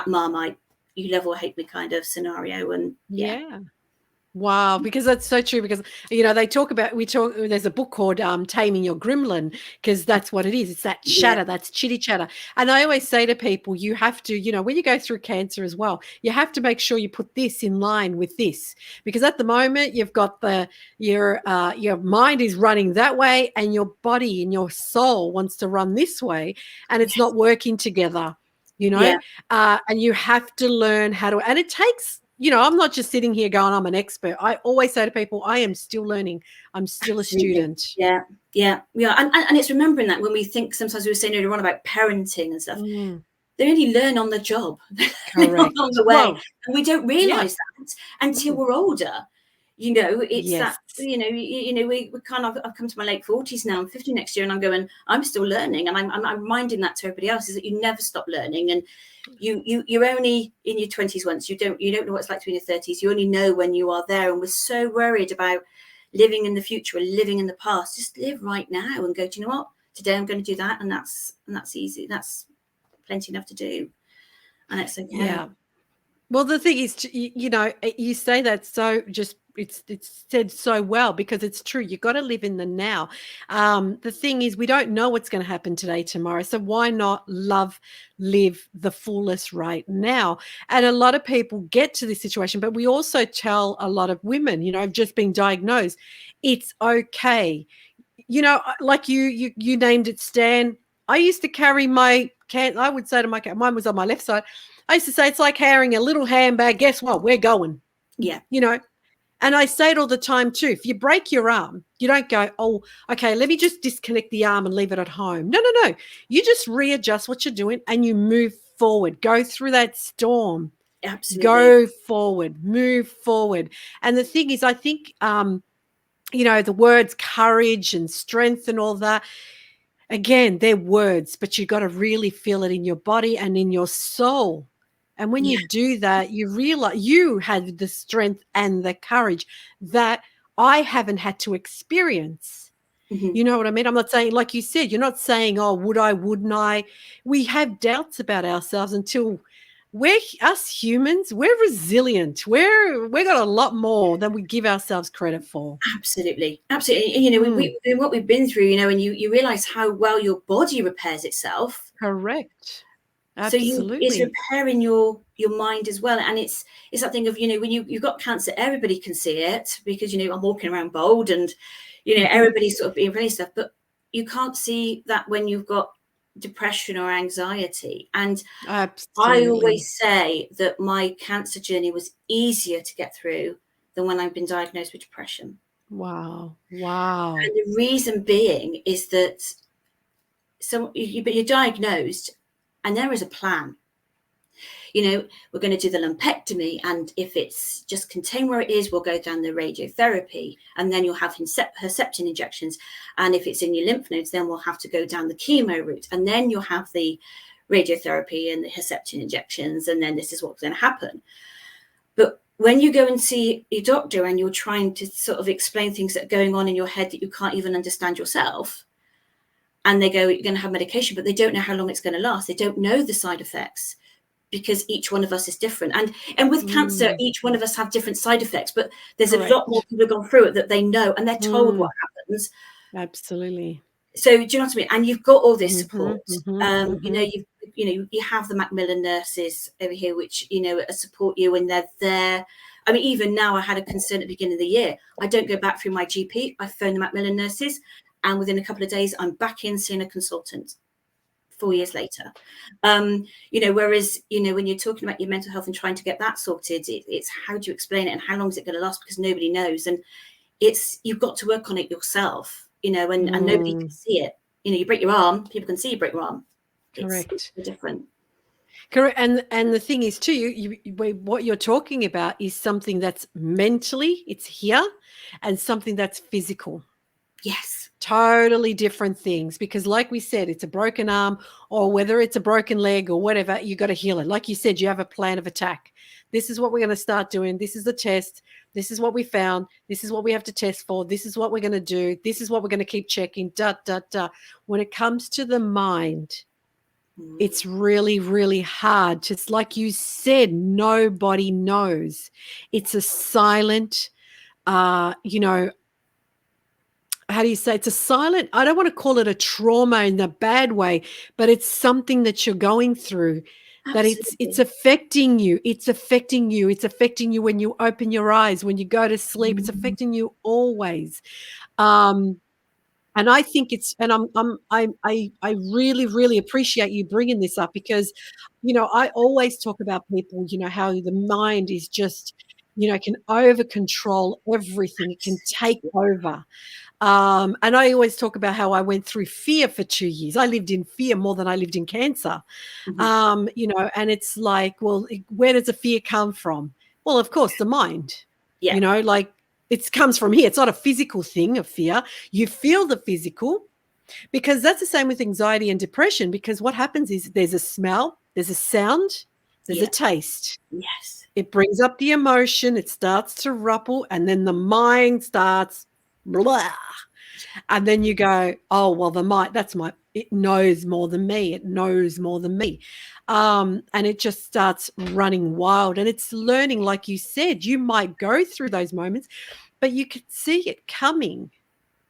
Marmite, you love or hate me kind of scenario. And yeah. Wow, because that's so true. Because, you know, there's a book called Taming Your Gremlin, because that's what it is. It's that chatter, that's chitty chatter. And I always say to people, you have to, you know, when you go through cancer as well, you have to make sure you put this in line with this, because at the moment you've got your mind is running that way and your body and your soul wants to run this way, and it's not working together, you know. And you have to learn how to, and it takes, you know, I'm not just sitting here going, I'm an expert. I always say to people, I am still learning. I'm still a student. Yeah. And it's remembering that when we think, sometimes we were saying earlier on about parenting and stuff, they only learn on the job. Correct. On the way. Well, and we don't realize that until we're older. You know, it's that, you know, we kind of, I've come to my late 40s now, I'm 50 next year, and I'm going, I'm still learning. And I'm reminding that to everybody else, is that you never stop learning. And you're only in your 20s once. You don't know what it's like to be in your 30s. You only know when you are there. And we're so worried about living in the future or living in the past. Just live right now and go, do you know what? Today I'm going to do that. And that's easy. That's plenty enough to do. And it's okay. Yeah. Well, the thing is, you know, you say that so just it's said so well, because it's true. You got to live in the now. The thing is, we don't know what's going to happen today, tomorrow. So why not live the fullest right now? And a lot of people get to this situation, but we also tell a lot of women, you know, have just been diagnosed, it's okay. You know, like you named it, Stan. I used to carry I would say to mine was on my left side. I used to say, it's like carrying a little handbag. Guess what? We're going. Yeah. You know, and I say it all the time too. If you break your arm, you don't go, oh, okay, let me just disconnect the arm and leave it at home. No. You just readjust what you're doing and you move forward. Go through that storm. Absolutely. Go forward. Move forward. And the thing is, I think, you know, the words courage and strength and all that, again, they're words, but you got to really feel it in your body and in your soul. And when you do that, you realize you have the strength and the courage that I haven't had to experience. You know what I mean? I'm not saying, like you said, you're not saying, oh, would I, wouldn't I? We have doubts about ourselves until us humans, we're resilient. We got a lot more than we give ourselves credit for. Absolutely. You know, what we've been through, you know, and you realize how well your body repairs itself. Correct. Absolutely. So it's repairing your mind as well. And it's that thing of, you know, when you've got cancer, everybody can see it, because, you know, I'm walking around bald and, you know, everybody's sort of being friendly stuff, but you can't see that when you've got depression or anxiety. And Absolutely. I always say that my cancer journey was easier to get through than when I've been diagnosed with depression. Wow. And the reason being is that you're diagnosed and there is a plan. You know, we're going to do the lumpectomy, and if it's just contained where it is, we'll go down the radiotherapy, and then you'll have Herceptin injections. And if it's in your lymph nodes, then we'll have to go down the chemo route, and then you'll have the radiotherapy and the Herceptin injections, and then this is what's going to happen. But when you go and see your doctor and you're trying to sort of explain things that are going on in your head that you can't even understand yourself, and they go, you're going to have medication, but they don't know how long it's going to last. They don't know the side effects, because each one of us is different. And with cancer, each one of us have different side effects, but there's a lot more people have gone through it that they know, and they're told what happens. Absolutely. So do you know what I mean? And you've got all this support. Mm-hmm. You have the Macmillan nurses over here, which support you, and they're there. I mean, even now, I had a concern at the beginning of the year. I don't go back through my GP. I phone the Macmillan nurses, and within a couple of days, I'm back in seeing a consultant. 4 years later, whereas when you're talking about your mental health and trying to get that sorted, it's how do you explain it and how long is it going to last, because nobody knows, and you've got to work on it yourself. And nobody can see it. You break your arm, people can see you break your arm. Correct. It's different. Correct. And the thing is too, what you're talking about is something that's mentally, it's here, and something that's physical. Yes. Totally different things, because like we said, it's a broken arm, or whether it's a broken leg or whatever, you got to heal it. Like you said, you have a plan of attack. This is what we're going to start doing. This is the test. This is what we found. This is what we have to test for. This is what we're going to do. This is what we're going to keep checking. When it comes to the mind, it's really, really hard. Just like you said, nobody knows. It's a silent, how do you say, it's a silent, I don't want to call it a trauma in the bad way, but it's something that you're going through. Absolutely. That it's affecting you. It's affecting you. It's affecting you when you open your eyes, when you go to sleep. It's affecting you always. And I think I really, really appreciate you bringing this up, because, I always talk about people, how the mind is just, can over control everything. It can take over. And I always talk about how I went through fear for 2 years. I lived in fear more than I lived in cancer. And it's like, well, where does the fear come from? Well, of course, the mind. Yeah. It comes from here. It's not a physical thing of fear. You feel the physical, because that's the same with anxiety and depression, because what happens is there's a smell, there's a sound, there's a taste. Yes. It brings up the emotion. It starts to ruffle, and then the mind starts blah. And then you go, oh, well, it knows more than me. It knows more than me. And it just starts running wild. And it's learning, like you said, you might go through those moments, but you can see it coming.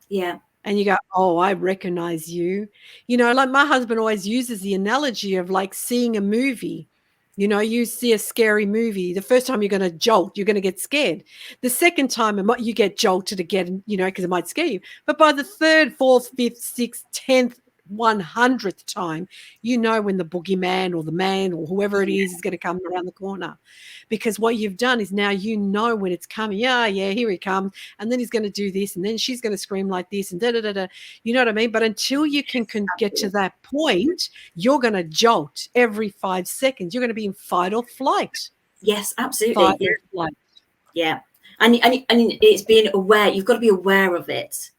Yeah. And you go, oh, I recognize you. Like my husband always uses the analogy of like seeing a movie. You see a scary movie. The first time you're going to jolt, you're going to get scared. The second time you get jolted again, because it might scare you. But by the third, fourth, fifth, sixth, 10th, 100th time, when the boogeyman or the man or whoever it is going to come around the corner. Because what you've done is now when it's coming. Yeah, here he comes. And then he's going to do this. And then she's going to scream like this and da-da-da-da. You know what I mean? But until you can get to that point, you're going to jolt every 5 seconds. You're going to be in fight or flight. Yes, absolutely. Fight or flight. Yeah. And it's being aware. You've got to be aware of it.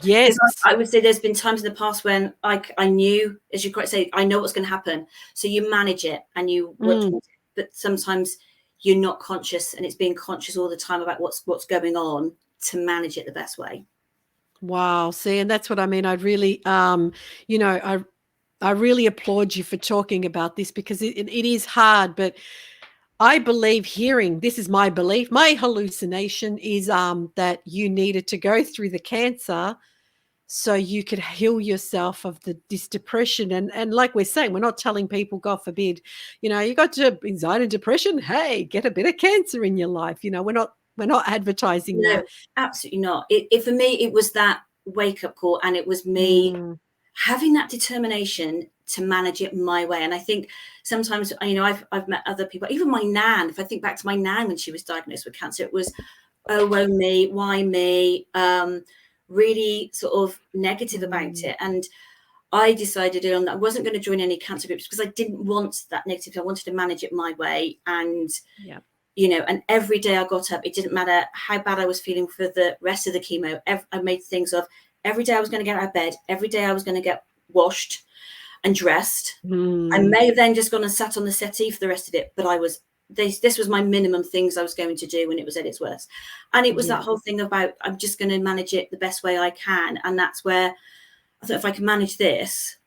Yes. I would say there's been times in the past when I knew, as you quite say, I know what's going to happen. So you manage it and you work towards it. But sometimes you're not conscious, and it's being conscious all the time about what's going on to manage it the best way. Wow. See, and that's what I mean. I really, I really applaud you for talking about this, because it is hard, but I believe this is my belief, my hallucination is that you needed to go through the cancer so you could heal yourself of this depression. And like we're saying, we're not telling people, God forbid, you got anxiety and depression, hey, get a bit of cancer in your life. We're not advertising that. Absolutely not. For me, it was that wake-up call, and it was me having that determination to manage it my way. And I think sometimes, I've met other people, even my nan. If I think back to my nan when she was diagnosed with cancer, it was, oh, woe me, why me? Really sort of negative about it. And I decided on that I wasn't going to join any cancer groups, because I didn't want that negative. I wanted to manage it my way. And and every day I got up, it didn't matter how bad I was feeling for the rest of the chemo. I made things of every day I was going to get out of bed. Every day I was going to get washed and dressed. I may have then just gone and sat on the settee for the rest of it, but this was my minimum things I was going to do when it was at its worst. And it was that whole thing about, I'm just going to manage it the best way I can. And that's where I thought, if I can manage this,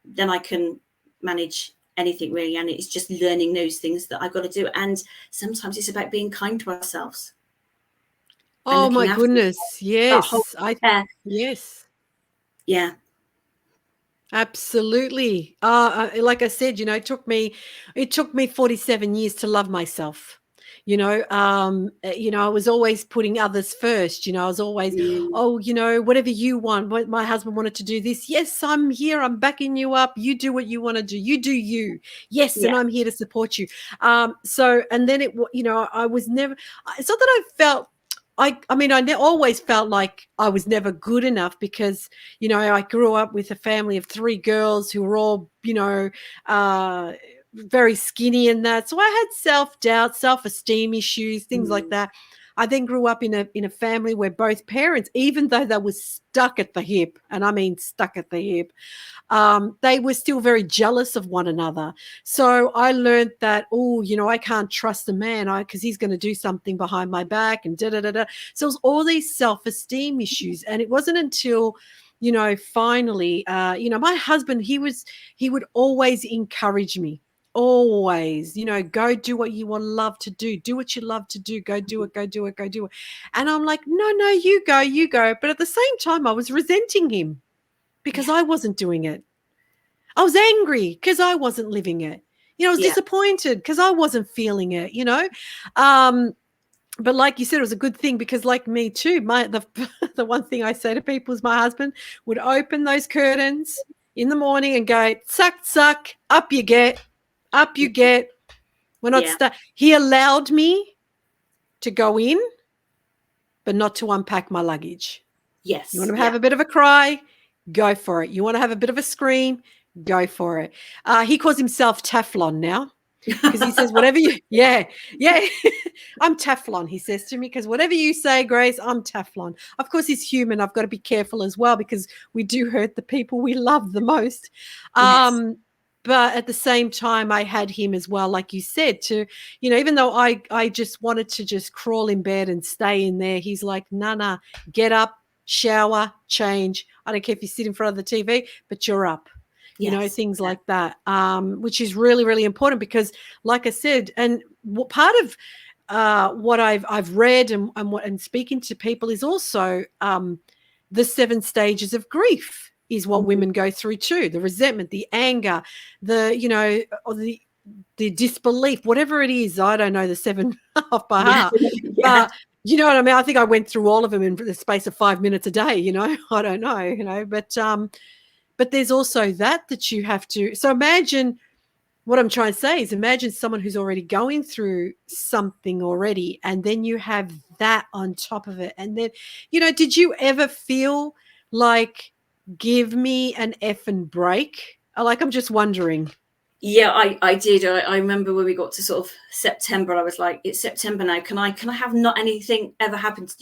then I can manage anything, really. And it's just learning those things that I've got to do. And sometimes it's about being kind to ourselves. Oh my goodness. Yes. Yes. Yeah. Absolutely. Like I said, it took me 47 years to love myself. I was always putting others first. I was always, Mm. oh, whatever you want. What my husband wanted to do this. Yes, I'm here. I'm backing you up. You do what you want to do. You do you. Yes, Yeah. and I'm here to support you. So, and then I was never. It's not that I felt. I mean, always felt like I was never good enough because I grew up with a family of 3 girls who were all, very skinny and that. So I had self-doubt, self-esteem issues, things like Mm. that. I then grew up in a family where both parents, even though they were stuck at the hip, and I mean stuck at the hip, they were still very jealous of one another. So I learned that, I can't trust a man because he's going to do something behind my back and da da da da. So it was all these self-esteem issues. And it wasn't until, finally, my husband, he would always encourage me. Always, go do what you want, love to do what you love to do, go do it, go do it, go do it. And I'm like, no, you go. But at the same time, I was resenting him because Yeah. I wasn't doing it. I was angry because I wasn't living it. I was Yeah. disappointed because I wasn't feeling it. But like you said, it was a good thing because, like me too, the one thing I say to people is my husband would open those curtains in the morning and go, suck, up you get, up you get. We're not Yeah. He allowed me to go in, but not to unpack my luggage. You want Yes. to have Yeah. a bit of a cry? Go for it. You want to have a bit of a scream? Go for it. He calls himself Teflon now because he says, whatever you, yeah, I'm Teflon, he says to me, because whatever you say, Grace, I'm Teflon. Of course, he's human. I've got to be careful as well because we do hurt the people we love the most. Yes. But at the same time, I had him as well, like you said, to, even though I just wanted to just crawl in bed and stay in there, he's like, nah, get up, shower, change. I don't care if you sit in front of the TV, but you're up. Yes. Things Yeah. like that, which is really, really important because, like I said, and part of what I've read and speaking to people is also the 7 stages of grief is what Mm. women go through too. The resentment, the anger, or the disbelief, whatever it is. I don't know the 7 off by Yeah. heart, Yeah. but you know what I mean? I think I went through all of them in the space of 5 minutes a day, I don't know, but there's also that you have to. So imagine what I'm trying to say is imagine someone who's already going through something already, and then you have that on top of it. And then, did you ever feel like, give me an effing break? Like, I'm just wondering. Yeah, I did. I remember when we got to sort of September, I was like, it's September now. Can I have not anything ever happened?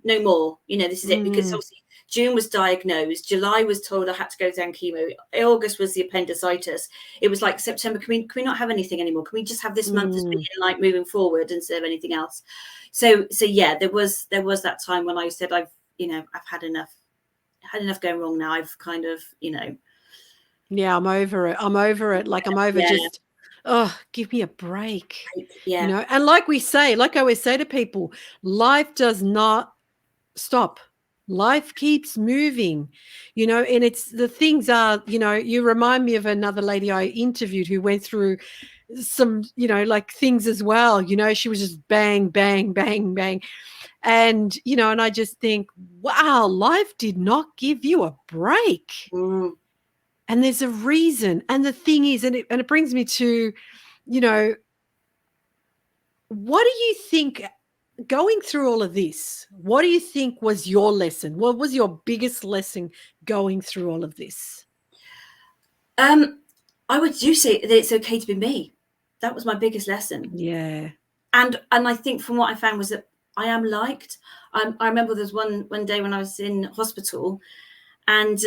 No more. This is it. Because obviously June was diagnosed. July was told I had to go down chemo. August was the appendicitis. It was like September. Can we not have anything anymore? Can we just have this month as being like moving forward instead of anything else? So yeah, there was that time when I said I've had enough. Had enough going wrong now. I've kind of Yeah, I'm over it. Like, I'm over just, give me a break. Yeah. And like I always say to people, life does not stop. Life keeps moving, and it's the things are, you remind me of another lady I interviewed who went through some, like things as well. She was just bang, bang, bang, bang. And, and I just think, wow, life did not give you a break. Mm. And there's a reason. And the thing is, and it brings me to, what do you think, going through all of this, what do you think was your lesson? What was your biggest lesson going through all of this? I would do say that it's okay to be me. That was my biggest lesson. Yeah. And I think from what I found was that I am liked. I remember there was one day when I was in hospital, and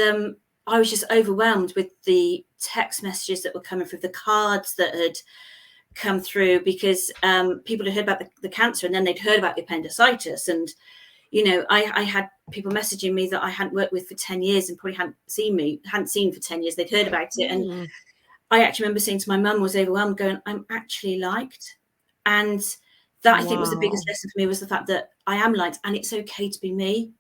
I was just overwhelmed with the text messages that were coming through, the cards that had come through, because people had heard about the cancer, and then they'd heard about the appendicitis. And I had people messaging me that I hadn't worked with for 10 years and probably hadn't seen for 10 years. They'd heard about it. And I actually remember saying to my mum, was overwhelmed, going, I'm actually liked. And that, I think, was the biggest lesson for me, was the fact that I am liked and it's okay to be me.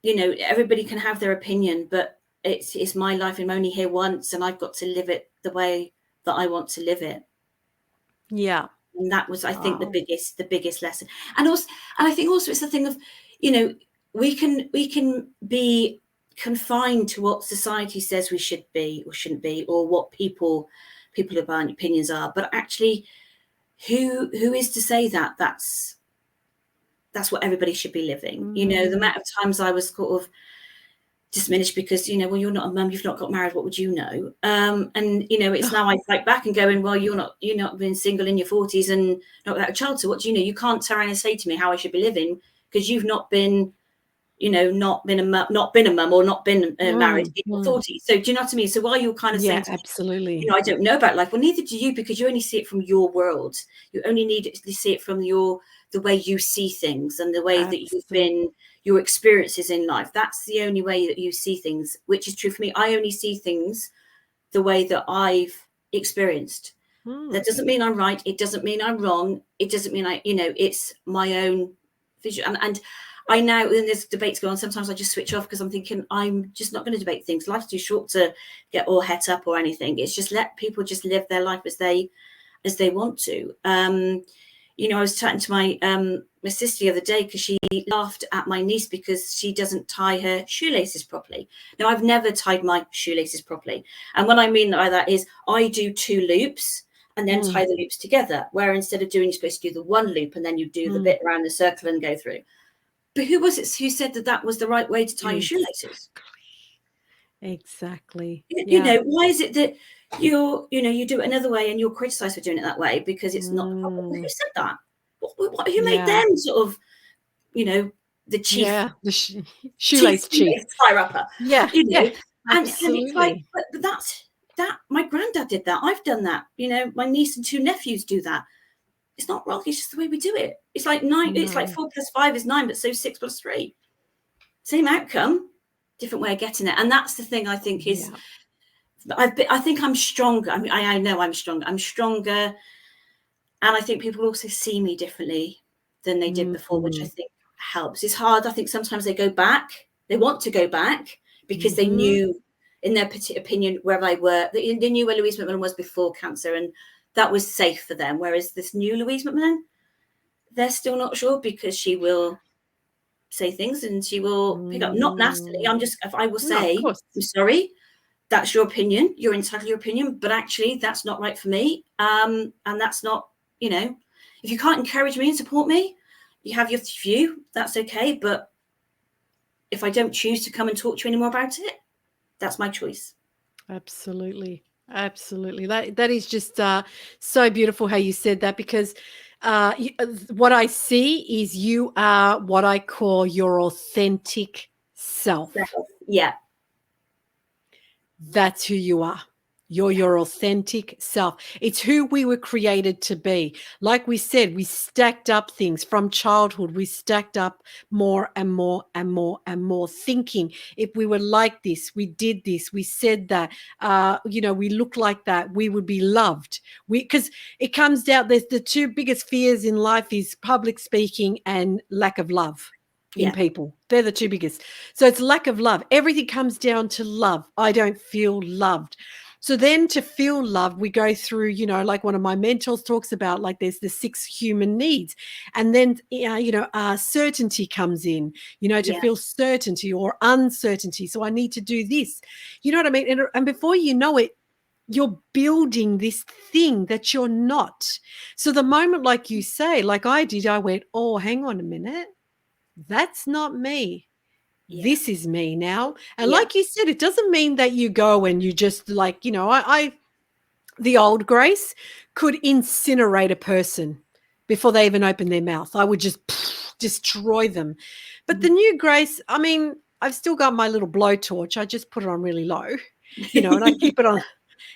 you know, everybody can have their opinion, but it's my life. I'm only here once, and I've got to live it the way that I want to live it. Yeah. And that was, I think, Wow. the biggest lesson. And also, and I think also it's the thing of, you know, we can be confined to what society says we should be or shouldn't be, or what people of our opinions are. But actually, who is to say that that's what everybody should be living? You know, the amount of times I was sort of diminished because, you know, well, you're not a mum, you've not got married, what would you know? And you know, it's now I fight back and going, well, you're not been single in your 40s and not without a child, so what do you know? You can't turn around and say to me how I should be living because you've not been, you know, not been a mum or not been married in your 40s. So do you know what I mean? So while you're kind of saying to me, absolutely, you know, I don't know about life, well, neither do you, because you only see it from your world. You only need to see it from the way you see things and the way that you've been, your experiences in life. That's the only way that you see things, which is true for me. I only see things the way that I've experienced. That doesn't mean I'm right. It doesn't mean I'm wrong. It doesn't mean you know, it's my own vision. And I now, when there's debates going on, sometimes I just switch off because I'm thinking I'm just not going to debate things. Life's too short to get all het up or anything. It's just let people just live their life as they want to. You know, I was chatting to my sister the other day because she laughed at my niece because she doesn't tie her shoelaces properly. Now, I've never tied my shoelaces properly. And what I mean by that is I do 2 loops and then tie the loops together, where instead of you're supposed to do the 1 loop and then you do the bit around the circle and go through. But who was it who said that was the right way to tie your shoelaces? Exactly. You know, why is it that you do it another way and you're criticised for doing it that way because it's not the proper? Who said that? Who made them sort of, you know, the chief? Yeah, the shoelace chief. Tie upper. Yeah, you know, yeah, and it's like, absolutely. but that's that. My granddad did that. I've done that. You know, my niece and 2 nephews do that. It's not wrong. It's just the way we do it. It's like 9. It's like 4 + 5 is 9, but so 6 + 3. Same outcome, different way of getting it. And that's the thing I think is, I think I'm stronger. I mean, I know I'm stronger. I'm stronger. And I think people also see me differently than they did before, which I think helps. It's hard. I think sometimes they go back. They want to go back because they knew, in their opinion, where I were. They knew where Louise McMillan was before cancer, and that was safe for them. Whereas this new Louise McMillan, they're still not sure because she will say things and she will pick up, not nastily. I will say, I'm sorry, that's your opinion. You're entitled to your opinion, but actually that's not right for me. And that's not, you know, if you can't encourage me and support me, you have your view, that's okay. But if I don't choose to come and talk to you anymore about it, that's my choice. Absolutely. Absolutely. That is just so beautiful how you said that, because what I see is you are what I call your authentic self. Yeah. That's who you are. You're your authentic self. It's who we were created to be. Like we said, we stacked up things from childhood. We stacked up more and more and more and more, thinking if we were like this, we did this, we said that, you know, we look like that, we would be loved. Because it comes down, there's the 2 biggest fears in life is public speaking and lack of love. In people, they're the 2 biggest. So it's lack of love. Everything comes down to love. I don't feel loved. So then to feel loved, we go through, you know, like one of my mentors talks about, like there's the 6 human needs. And then, you know, certainty comes in, you know, to feel certainty or uncertainty. So I need to do this. You know what I mean? And before you know it, you're building this thing that you're not. So the moment, like you say, like I did, I went, oh, hang on a minute. That's not me. This is me now. And like you said, it doesn't mean that you go and you just like, you know, the old Grace could incinerate a person before they even open their mouth. I would just destroy them. But the new Grace, I mean, I've still got my little blowtorch. I just put it on really low, you know, and I keep it on.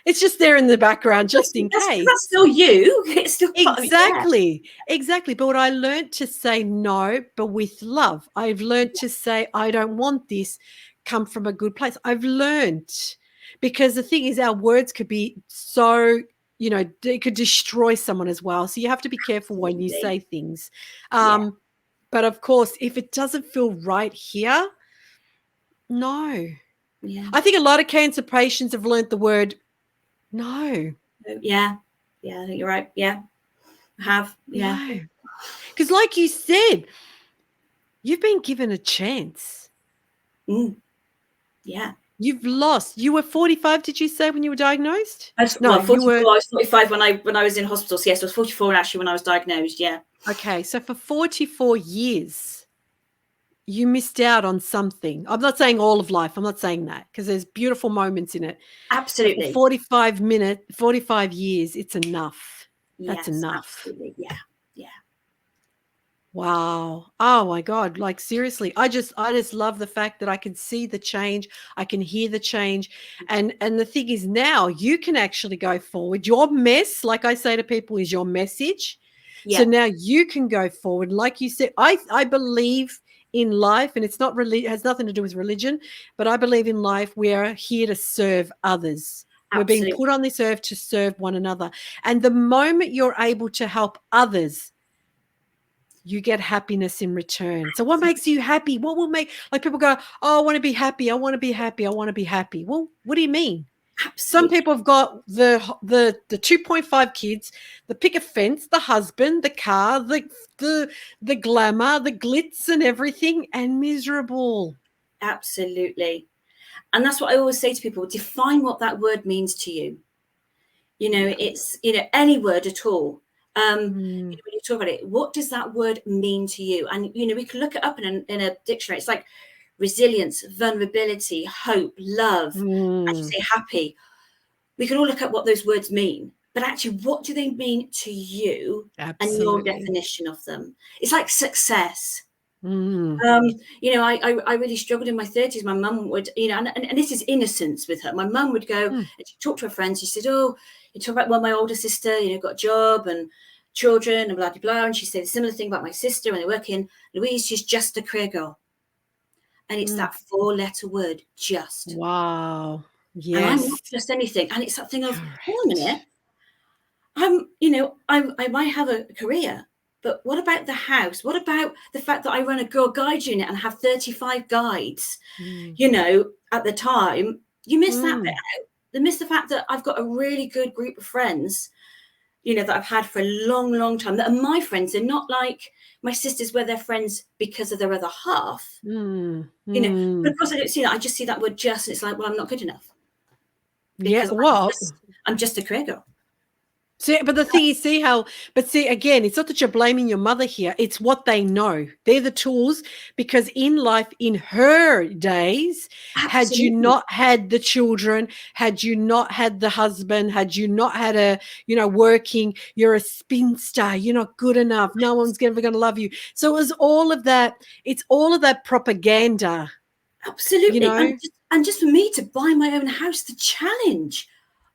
It's just there in the background just in case. That's still you. It's still Exactly. But what I learned to say no, but with love. I've learned to say, I don't want this, come from a good place. I've learned, because the thing is, our words could be so, you know, it could destroy someone as well. So you have to be careful when you say things. But of course, if it doesn't feel right here, No. Yeah. I think a lot of cancer patients have learnt the word no. Yeah. Yeah, I think you're right. Yeah. I have. Yeah. No. Because like you said, you've been given a chance. Mm. Yeah. You've lost. You were 45, did you say, when you were diagnosed? No, Well, you 44. were. I was 45 when I was in hospital. So yes, I was 44 actually when I was diagnosed. Yeah. Okay, so for 44 years, you missed out on something. I'm not saying all of life. I'm not saying that, because there's beautiful moments in it. But for Absolutely. 45 years, it's enough. That's Yes, enough. absolutely. Yeah. Yeah. Wow. Oh my God. Like seriously, I just love the fact that I can see the change. I can hear the change. And the thing is, now you can actually go forward. Your mess, like I say to people, is your message. So Yeah. now you can go forward. Like you said, I believe in life, and it's not really, it has nothing to do with religion, but I believe in life. We are here to serve others. We're being Absolutely. put on this earth to serve one another. And the moment you're able to help others, you get happiness in return. So what makes you happy? What will make, like, people go, oh, I want to be happy. I want to be happy. I want to be happy. Well, what do you mean? Some Absolutely. people have got the 2.5 kids, the picket fence, the husband, the car, the glamour, the glitz and everything, and miserable. Absolutely. And that's what I always say to people: define what that word means to you. Yeah. It's any word at all. Mm, When you talk about it, what does that word mean to you? And we can look it up in a dictionary. It's like resilience, vulnerability, hope, love, as you mm, say, happy. We can all look at what those words mean, but actually, what do they mean to you and your absolutely. definition of them? It's like success. Mm, I really struggled in my 30s. My mum would, and this is innocence with her. My mum would go mm, and she'd talk to her friends. She said, oh, you talk about, well, my older sister, got a job and children and blah, blah, blah. And she said a similar thing about my sister when they work in Louise. She's just a career girl. And it's mm. that 4-letter word, just. Wow. And I'm not Yes. just anything. And it's that thing of, hold on a minute. Correct. I might have a career, but what about the house? What about the fact that I run a girl guide unit and have 35 guides? Mm, At the time, you miss that bit mm, out. You miss the fact that I've got a really good group of friends, that I've had for a long, long time, that are my friends. They're not like my sisters where they're friends because of their other half, mm, but of mm. course I don't see that. I just see that word just, and it's like, well, I'm not good enough Yeah. because Well, I'm just a career girl. see, but the thing is, see again, it's not that you're blaming your mother here. It's what they know. They're the tools, because in life, in her days, had you Absolutely. not had the children, had you not had the husband, had you not had working, you're a spinster, you're not good enough. No one's ever going to love you. So it was all of that. It's all of that propaganda, you Absolutely. know? And just for me to buy my own house, the challenge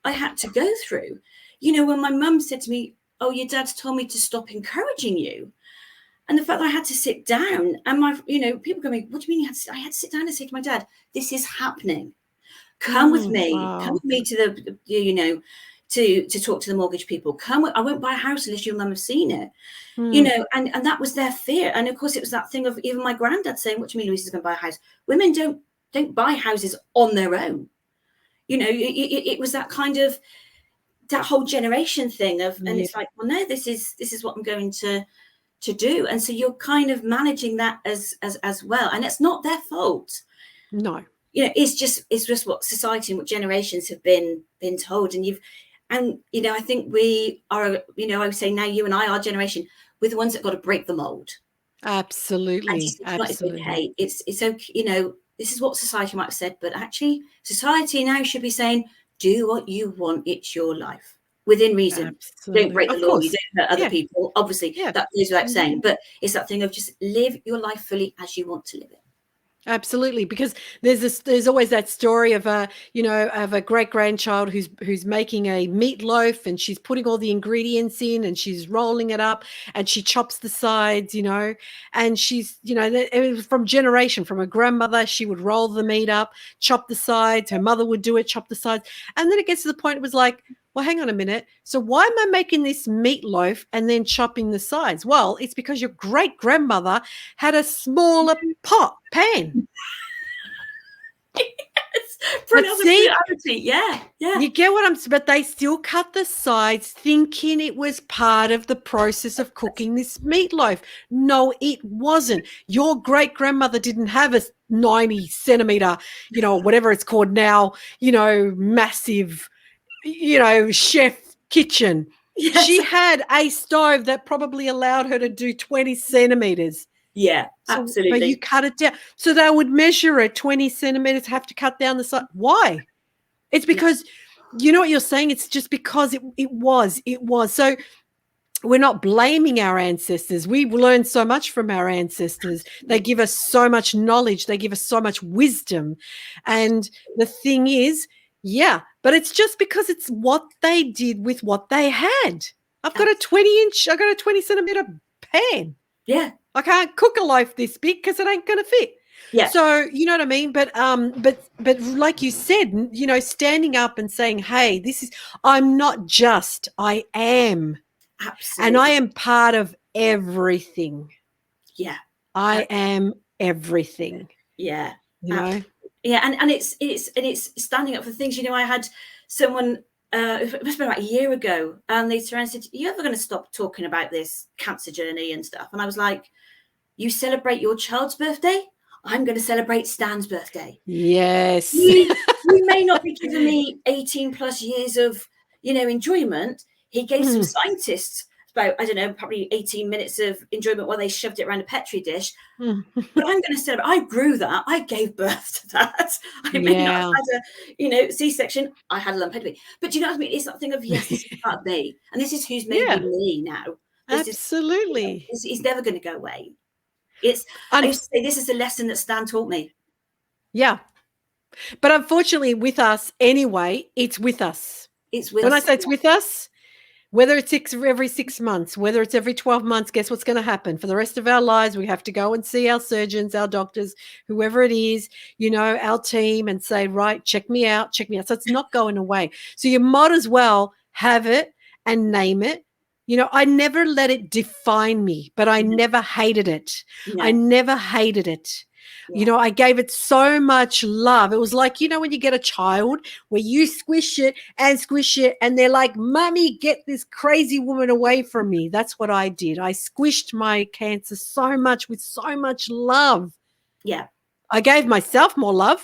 I had to go through. When my mum said to me, oh, your dad's told me to stop encouraging you. And the fact that I had to sit down and people go, what do you mean I had to sit down and say to my dad, this is happening. Come with me. Come Wow. with me to to talk to the mortgage people. I won't buy a house unless your mum has seen it. Mm, And that was their fear. And of course, it was that thing of even my granddad saying, what do you mean Louise is going to buy a house? Women don't buy houses on their own. It was that kind of, that whole generation thing of, and yeah. it's like, well, no, this is what I'm going to do. And so you're kind of managing that as well. And it's not their fault. No. It's just what society and what generations have been told. I think we are, I would say now you and I, our generation, we're the ones that got to break the mold. And Absolutely. just, it's Absolutely. okay. It's okay. This is what society might have said, but actually society now should be saying, do what you want. It's your life within reason. Don't Absolutely. break the Of law. You course. don't hurt other Yeah. people. Obviously, Yeah. that goes without Mhm. saying, but it's that thing of just live your life fully as you want to live it. Absolutely, because there's always that story of a great grandchild who's making a meatloaf, and she's putting all the ingredients in, and she's rolling it up, and she chops the sides, and she's, it was from generation, from her grandmother. She would roll the meat up, chop the sides. Her mother would do it, chop the sides, and then it gets to the point, it was like, well, hang on a minute. So why am I making this meatloaf and then chopping the sides? Well, it's because your great grandmother had a smaller pan. But see, yeah. you get what but they still cut the sides thinking it was part of the process of cooking this meatloaf. No, it wasn't. Your great grandmother didn't have a 90 centimeter, whatever it's called now, massive, chef kitchen. Yes. She had a stove that probably allowed her to do 20 centimeters. Yeah, absolutely. But you cut it down. So they would measure it 20 centimeters, have to cut down the side. Why? It's because, you know what you're saying? It's just because it was. So we're not blaming our ancestors. We've learned so much from our ancestors. They give us so much knowledge. They give us so much wisdom. And the thing is, but it's just because it's what they did with what they had. I've got a 20 centimeter pan. Yeah. I can't cook a loaf this big because it ain't going to fit. Yeah. So, you know what I mean? But like you said, standing up and saying, hey, I'm not just, I am. Absolutely. And I am part of everything. Yeah. I am everything. Yeah. Yeah. And it's standing up for things. I had someone, it must have been about a year ago, and they turned and said, are you ever going to stop talking about this cancer journey and stuff? And I was like, you celebrate your child's birthday? I'm going to celebrate Stan's birthday. Yes. You may not be giving me 18 plus years of, enjoyment. He gave some scientists about, I don't know, probably 18 minutes of enjoyment while they shoved it around a Petri dish. But I'm going to celebrate. I grew that. I gave birth to that. I may not have had a, C-section. I had a lumpectomy. But do you know what I mean? It's that thing of, yes, this is part of me. And this is who's made me now. Absolutely. It's never going to go away. I used to say, this is the lesson that Stan taught me. Yeah. But unfortunately with us anyway, it's with us. It's with us. When I say it's with us, whether it's every 6 months, whether it's every 12 months, guess what's going to happen? For the rest of our lives, we have to go and see our surgeons, our doctors, whoever it is, our team, and say, right, check me out. So it's not going away. So you might as well have it and name it. I never let it define me, but I never hated it. No. I never hated it. Yeah. I gave it so much love. It was like, when you get a child where you squish it and they're like, Mommy, get this crazy woman away from me. That's what I did. I squished my cancer so much with so much love. Yeah. I gave myself more love,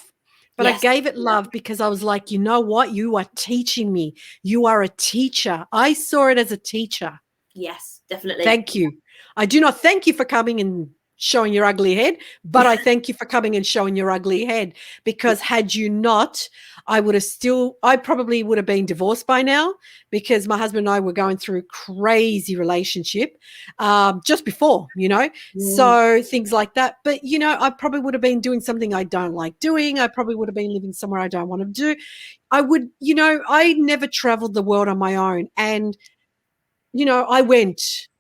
but I gave it love because I was like, you know what? You are teaching me. You are a teacher. I saw it as a teacher. Yes, definitely. Thank you. I do not thank you for coming and showing your ugly head, but I thank you for coming and showing your ugly head, because had you not, I probably would have been divorced by now, because my husband and I were going through a crazy relationship just before, so things like that. But, I probably would have been doing something I don't like doing. I probably would have been living somewhere I don't want to do. I would, I never traveled the world on my own. And,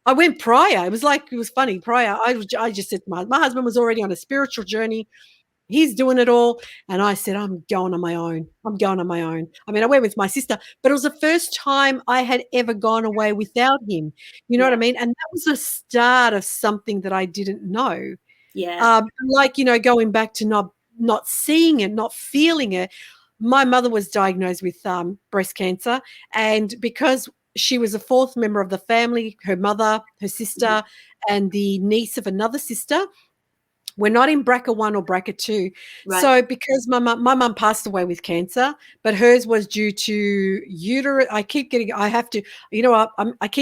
I went prior. It was funny prior. I just said my husband was already on a spiritual journey. He's doing it all. And I said, I'm going on my own. I mean, I went with my sister, but it was the first time I had ever gone away without him. You know what I mean? And that was the start of something that I didn't know. Yeah. Going back to not seeing it, not feeling it. My mother was diagnosed with breast cancer. And because she was a fourth member of the family, her mother, her sister, and the niece of another sister. We're not in bracket 1 or bracket 2. Right. So because my mum passed away with cancer, but hers was due to uterus. I keep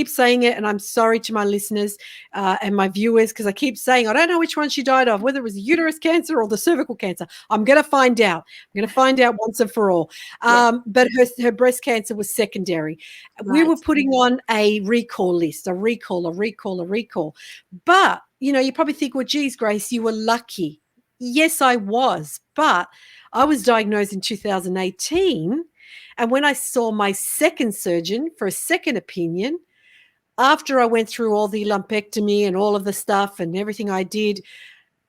saying it, and I'm sorry to my listeners and my viewers, because I keep saying, I don't know which one she died of, whether it was uterus cancer or the cervical cancer. I'm going to find out. Once and for all. But her breast cancer was secondary. Right. We were putting on a recall list, a recall. But you probably think, well, geez, Grace, you were lucky. Yes, I was. But I was diagnosed in 2018. And when I saw my second surgeon for a second opinion, after I went through all the lumpectomy and all of the stuff and everything I did,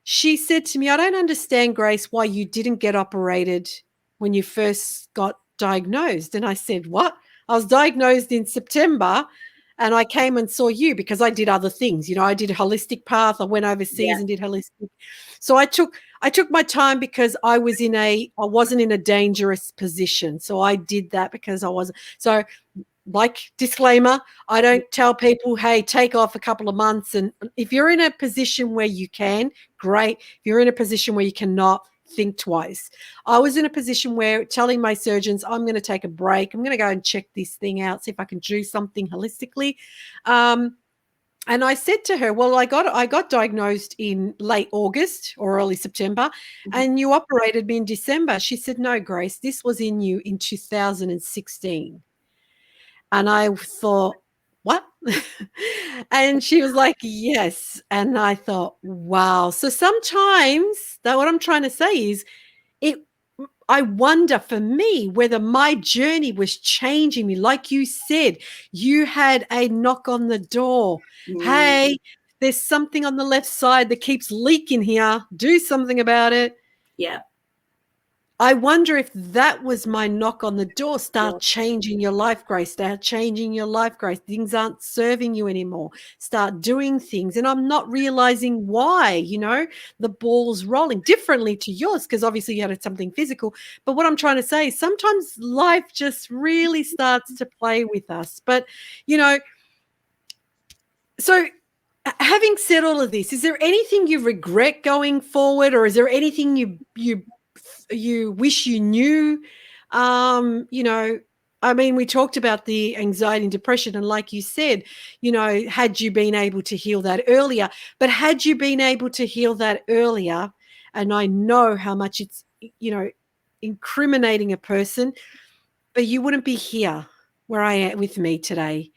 she said to me, I don't understand, Grace, why you didn't get operated when you first got diagnosed. And I said, what? I was diagnosed in September. And I came and saw you because I did other things. I did a holistic path. I went overseas and did holistic. So I took I took my time because I wasn't in a dangerous position. So I did that because I wasn't. So, like, disclaimer, I don't tell people, hey, take off a couple of months. And if you're in a position where you can, great. If you're in a position where you cannot, think twice. I was in a position where telling my surgeons, I'm going to take a break. I'm going to go and check this thing out, see if I can do something holistically. And I said to her, well, I got diagnosed in late August or early September, and you operated me in December. She said, no, Grace, this was in you in 2016. And I thought, what? And she was like, yes. And I thought, wow. So sometimes what I'm trying to say is I wonder for me whether my journey was changing me. Like you said, you had a knock on the door. Hey, there's something on the left side that keeps leaking here. Do something about it. Yeah. I wonder if that was my knock on the door. Start changing your life, Grace. Start changing your life, Grace. Things aren't serving you anymore. Start doing things. And I'm not realizing why, the ball's rolling differently to yours, because obviously you had something physical. But what I'm trying to say is sometimes life just really starts to play with us. But, so having said all of this, is there anything you regret going forward, or is there anything you wish you knew? I mean, we talked about the anxiety and depression, and like you said, had you been able to heal that earlier, but had you been able to heal that earlier, and I know how much it's, incriminating a person, but you wouldn't be here where I am with me today.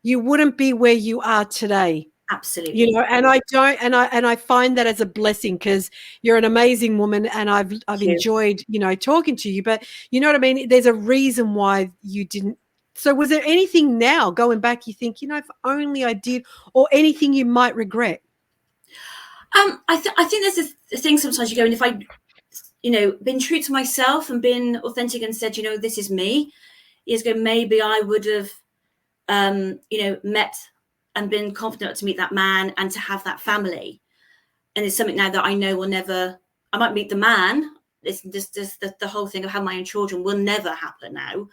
You wouldn't be where you are today. Absolutely. And I find that as a blessing, because you're an amazing woman, and I've enjoyed, talking to you, but you know what I mean? There's a reason why you didn't. So was there anything now going back you think, if only I did, or anything you might regret? I think there's a thing sometimes you go, and if I, been true to myself and been authentic and said, this is me, years ago, maybe I would have, met and been confident to meet that man and to have that family. And it's something now that I know will never, I might meet the man. It's just the whole thing of having my own children will never happen now.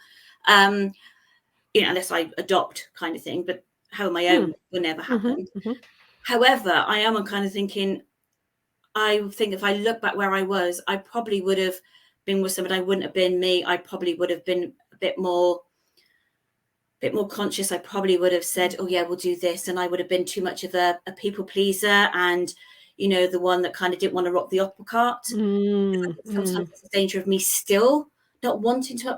Unless I adopt, kind of thing, but having my own will never happen. However, I am kind of thinking, I think if I look back where I was, I probably would have been with somebody. I wouldn't have been me. I probably would have been a bit more conscious. I probably would have said, oh yeah, we'll do this. And I would have been too much of a people pleaser, and, the one that kind of didn't want to rock the apple cart. Sometimes there's a danger of me still not wanting to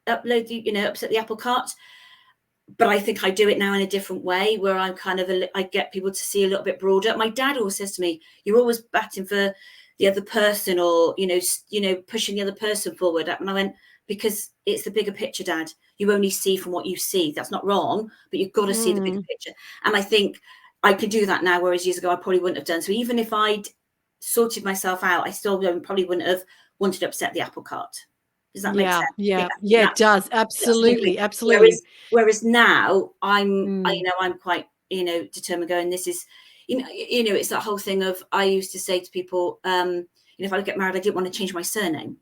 upset the apple cart. But I think I do it now in a different way, where I'm kind of, I get people to see a little bit broader. My dad always says to me, you're always batting for the other person, or, pushing the other person forward. And I went, because it's the bigger picture, Dad. You only see from what you see. That's not wrong, but you've got to see the bigger picture. And I think I could do that now, whereas years ago I probably wouldn't have done. So even if I'd sorted myself out, I still probably wouldn't have wanted to upset the apple cart. Does that make sense? Yeah, it does. Absolutely. Whereas now I'm quite, determined going, this is, it's that whole thing of, I used to say to people, if I get married, I didn't want to change my surname.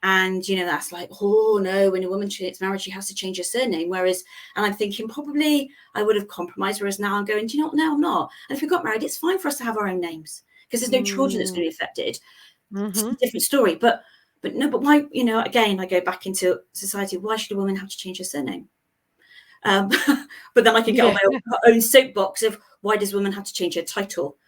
And, that's like, oh no, when a woman gets married, she has to change her surname. And I'm thinking probably I would have compromised. Whereas now I'm going, do you know what? No, I'm not. And if we got married, it's fine for us to have our own names, because there's no children that's going to be affected. It's a different story. But why, again, I go back into society. Why should a woman have to change her surname? But then I can get on my own soapbox of, why does a woman have to change her title?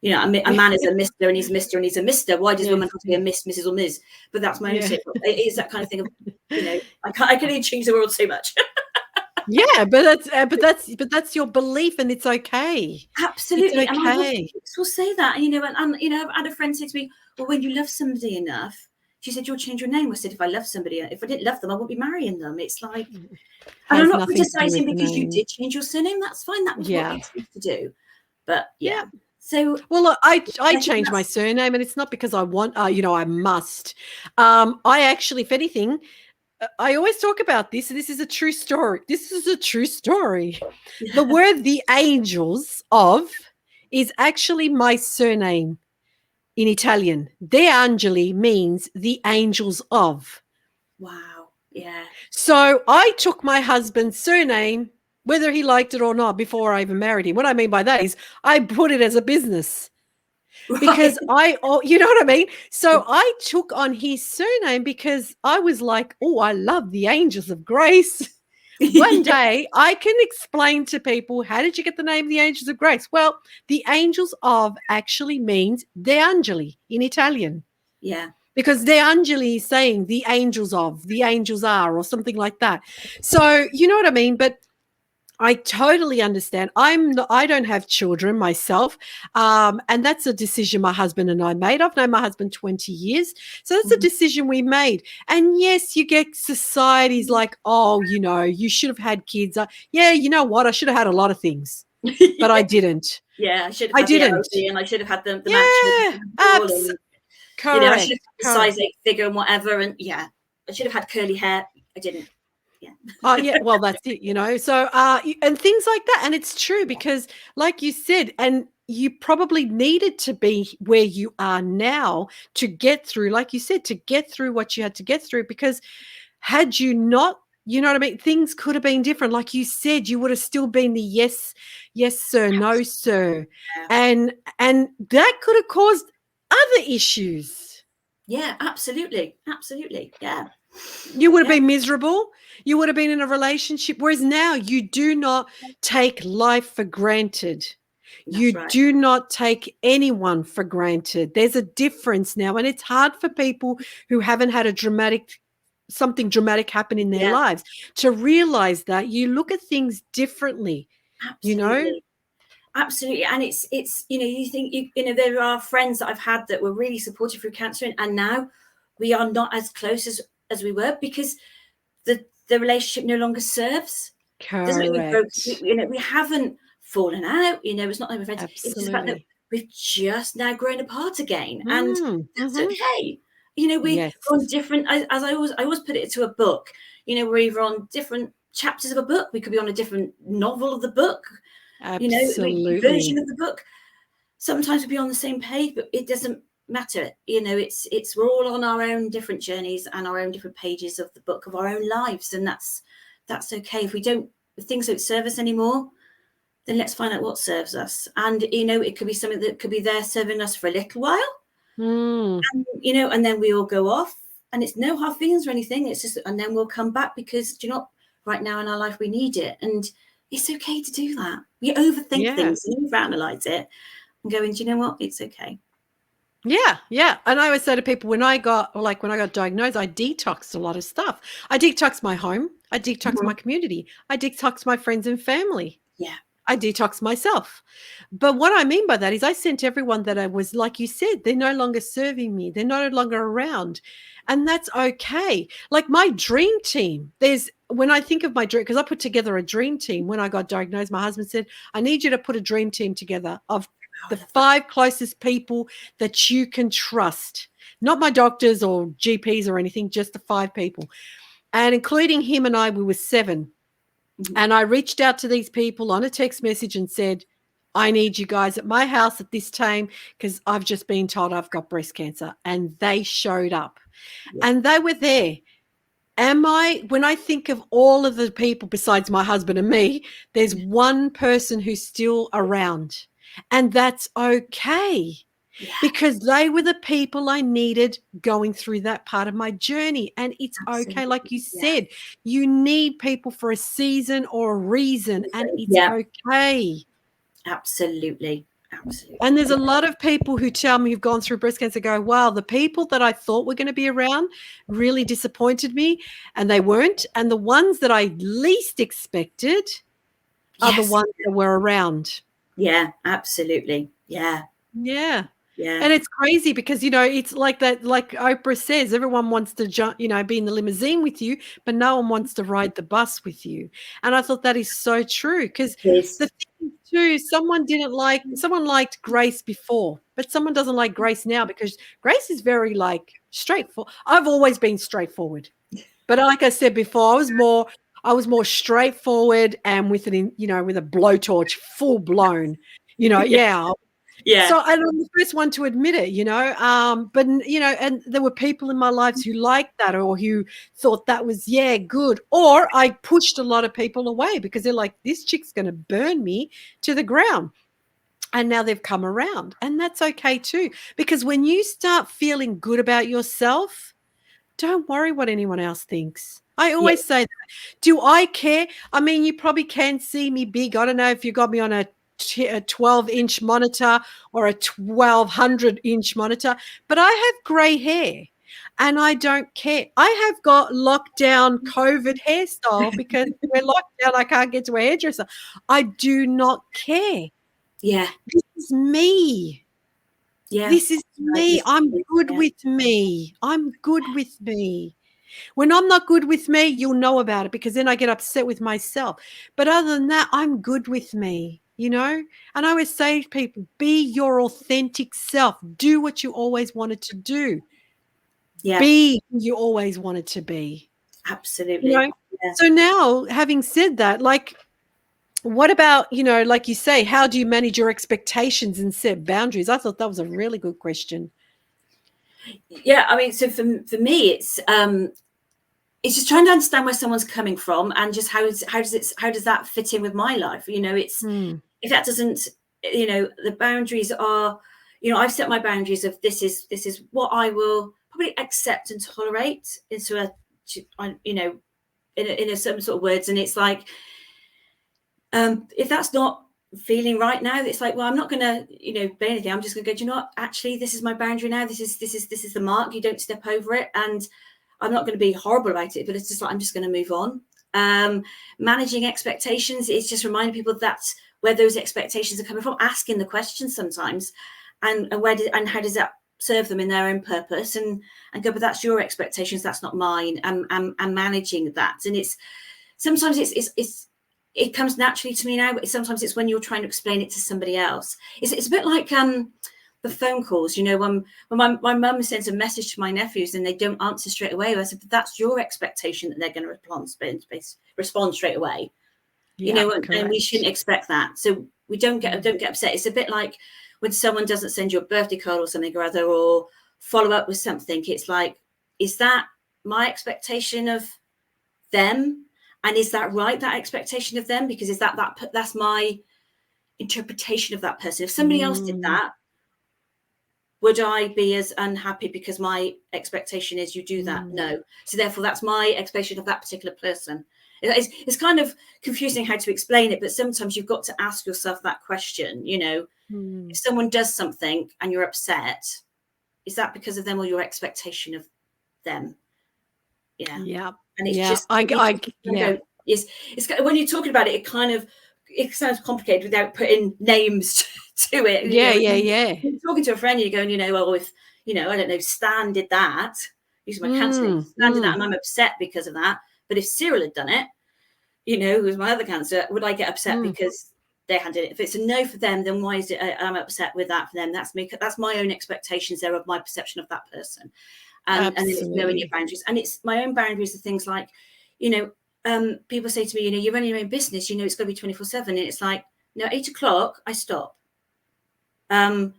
A man is a Mr. and he's Mr. and he's a Mr. Why does women have to be a Miss, Mrs. or Ms? But that's my own soapbox. It is that kind of thing of, I can only change the world so much. Yeah, but that's your belief, and it's okay. Absolutely. It's okay. And we'll say that. And I've had a friend say to me, well, when you love somebody enough, she said, you'll change your name. I said, if I love somebody, if I didn't love them, I wouldn't be marrying them. It's like, and I'm not criticizing because you did change your surname. That's fine. That was what you chose to do. But yeah. So, well, look, I changed my surname, and it's not because I want, I must. I actually, if anything, I always talk about this, and this is a true story. The word "the angels of" is actually my surname. in Italian. De angeli means the angels of. Wow. Yeah. So I took my husband's surname, whether he liked it or not, before I even married him. What I mean by that is I put it as a business Right. because you know what I mean? So I took on his surname because I was like, oh, I love the angels of grace. One Yeah. day I can explain to people, how did you get the name the angels of grace? Well, the angels of actually means De Angeli in Italian. Yeah. Because De Angeli is saying the angels of, the angels are, or something like that. So you know what I mean? But I totally understand. I don't have children myself, and that's a decision my husband and I made. I've known my husband 20 years, so that's a Mhm. decision we made. And yes, you get societies like, oh, you know, you should have had kids. Yeah, you know what? I should have had a lot of things, but I didn't. Yeah, I should have I had the didn't. LD, and I should have had the mansion, Yeah, and I should correct, have had the correct. size 8 figure and whatever. And yeah, I should have had curly hair. I didn't. Yeah. Yeah, well, that's it, you know. So, and things like that. And it's true because, like you said, and you probably needed to be where you are now to get through, like you said, to get through what you had to get through. Because had you not, you know what I mean, things could have been different. Like you said, you would have still been the yes, yes, sir, no, sir, Yeah. and that could have caused other issues. Yeah, absolutely. Absolutely. Yeah. You would have Yeah. been miserable. You would have been in a relationship. Whereas now you do not take life for granted. That's You right. do not take anyone for granted. There's a difference now. And it's hard for people who haven't had something dramatic happen in their Yeah, lives to realize that you look at things differently, you know? absolutely. Absolutely. And it's, you think, there are friends that I've had that were really supportive through cancer, and now we are not as close as we were because the relationship no longer serves. It doesn't mean we broke, Correct. we haven't fallen out, it's not like we're friends. It's just the fact that Absolutely. we've just now grown apart again. And Mm, that's mhm. okay. We're Yes. on different, as I always put it to a book, we're either on different chapters of a book, we could be on a different novel of the book, version Absolutely. of the book. Sometimes we'll be on the same page, but it doesn't matter. It's we're all on our own different journeys and our own different pages of the book of our own lives, and that's okay. If things don't serve us anymore, then let's find out what serves us. And it could be something that could be there serving us for a little while, Mm. and then we all go off, and it's no hard feelings or anything. It's just, and then we'll come back because right now in our life we need it, and it's okay to do that. We overthink Yeah. things and overanalyze it, and going, do you know what? It's okay. Yeah, yeah. And I always say to people when I got diagnosed, I detoxed a lot of stuff. I detoxed my home. I detoxed my community. I detoxed my friends and family. Yeah. I detoxed myself. But what I mean by that is I sent everyone that I was, like you said, they're no longer serving me. They're no longer around. And that's okay. Like my dream team, when I think of my dream, because I put together a dream team when I got diagnosed, my husband said, I need you to put a dream team together of the 5 closest people that you can trust. Not my doctors or GPs or anything, just the 5 people. And including him and I, we were 7. And I reached out to these people on a text message and said, I need you guys at my house at this time because I've just been told I've got breast cancer. And they showed up and they were there. When I think of all of the people besides my husband and me, there's one person who's still around, and that's okay. Yeah, Because they were the people I needed going through that part of my journey. And it's okay. Like absolutely. you Yeah. said, you need people for a season or a reason, and it's Yeah, okay. absolutely. Absolutely. And there's a lot of people who tell me who've gone through breast cancer go, wow, the people that I thought were going to be around really disappointed me, and they weren't. And the ones that I least expected are the ones that were around. Yeah, absolutely. Yeah. Yeah. Yeah. And it's crazy because, it's like that, like Oprah says, everyone wants to jump, be in the limousine with you, but no one wants to ride the bus with you. And I thought that is so true because the thing too, someone liked Grace before, but someone doesn't like Grace now because Grace is very straightforward. I've always been straightforward. But like I said before, I was more straightforward and with with a blowtorch full blown, yeah. Yeah. So I'm the first one to admit it, but and there were people in my lives who liked that or who thought that was, yeah, good. Or I pushed a lot of people away because they're like, this chick's going to burn me to the ground. And now they've come around, and that's okay too. Because when you start feeling good about yourself, don't worry what anyone else thinks. I always say that. Do I care? I mean, you probably can see me big. I don't know if you got me on a 12-inch monitor or a 1,200-inch monitor, but I have grey hair and I don't care. I have got lockdown COVID hairstyle because we're locked down. I can't get to a hairdresser. I do not care. Yeah. This is me. Yeah. This is me. I'm good with me. I'm good with me. When I'm not good with me, you'll know about it because then I get upset with myself. But other than that, I'm good with me, And I always say to people, be your authentic self. Do what you always wanted to do. Yeah. Be who you always wanted to be. Absolutely. Yeah. So now, having said that, what about, like you say, how do you manage your expectations and set boundaries? I thought that was a really good question. Yeah, I mean, so for me, it's just trying to understand where someone's coming from and just how does that fit in with my life? It's if that doesn't, the boundaries are, I've set my boundaries of this is what I will probably accept and tolerate into in a certain sort of words, and it's like if that's not feeling right now, it's like, well, I'm not gonna be anything. I'm just gonna go, do you know what, actually this is my boundary now, this is the mark, you don't step over it, and I'm not going to be horrible about it, but it's just like I'm just going to move on. Managing expectations is just reminding people that's where those expectations are coming from, asking the questions sometimes, and how does that serve them in their own purpose, and go, but that's your expectations, that's not mine, and managing that. And it's sometimes it comes naturally to me now, but sometimes it's when you're trying to explain it to somebody else. It's a bit like the phone calls, when my mum sends a message to my nephews and they don't answer straight away, I said, but that's your expectation that they're going to respond straight away. Yeah, and we shouldn't expect that. So we don't get upset. It's a bit like when someone doesn't send you a birthday card or something or other, or follow up with something. It's like, is that my expectation of them? And is that right, that expectation of them? Because is that's my interpretation of that person. If somebody else did that, would I be as unhappy because my expectation is you do that? No. So therefore, that's my expectation of that particular person. It's kind of confusing how to explain it, but sometimes you've got to ask yourself that question. If someone does something and you're upset, is that because of them or your expectation of them? Yeah. Yeah. And it's just it's when you're talking about it, it sounds complicated without putting names to it. Yeah. You're talking to a friend, you're going, well, if I don't know, Stan did that, using my cancer, Stan did that, and I'm upset because of that. But if Cyril had done it, who was my other cancer, would I get upset because they had it? If it's a no for them, then why is it I'm upset with that for them? That's me. That's my own expectations there of my perception of that person. And then it's knowing your boundaries. And it's my own boundaries are things like, people say to me, you're running your own business, it's got to be 24/7. And it's like, no, 8 o'clock, I stop. My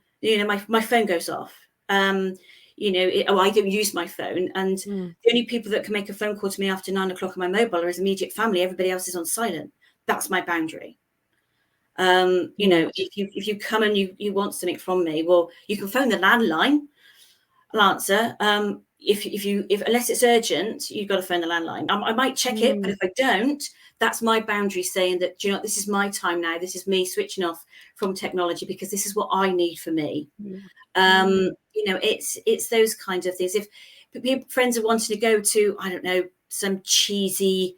phone goes off. I don't use my phone. And the only people that can make a phone call to me after 9 o'clock on my mobile are his immediate family. Everybody else is on silent. That's my boundary. If you come and you want something from me, well, you can phone the landline. I'll answer. If unless it's urgent, you've got to phone the landline. I might check it, but if I don't, that's my boundary saying that, this is my time now. This is me switching off from technology because this is what I need for me. It's those kinds of things. If friends are wanting to go to, I don't know, some cheesy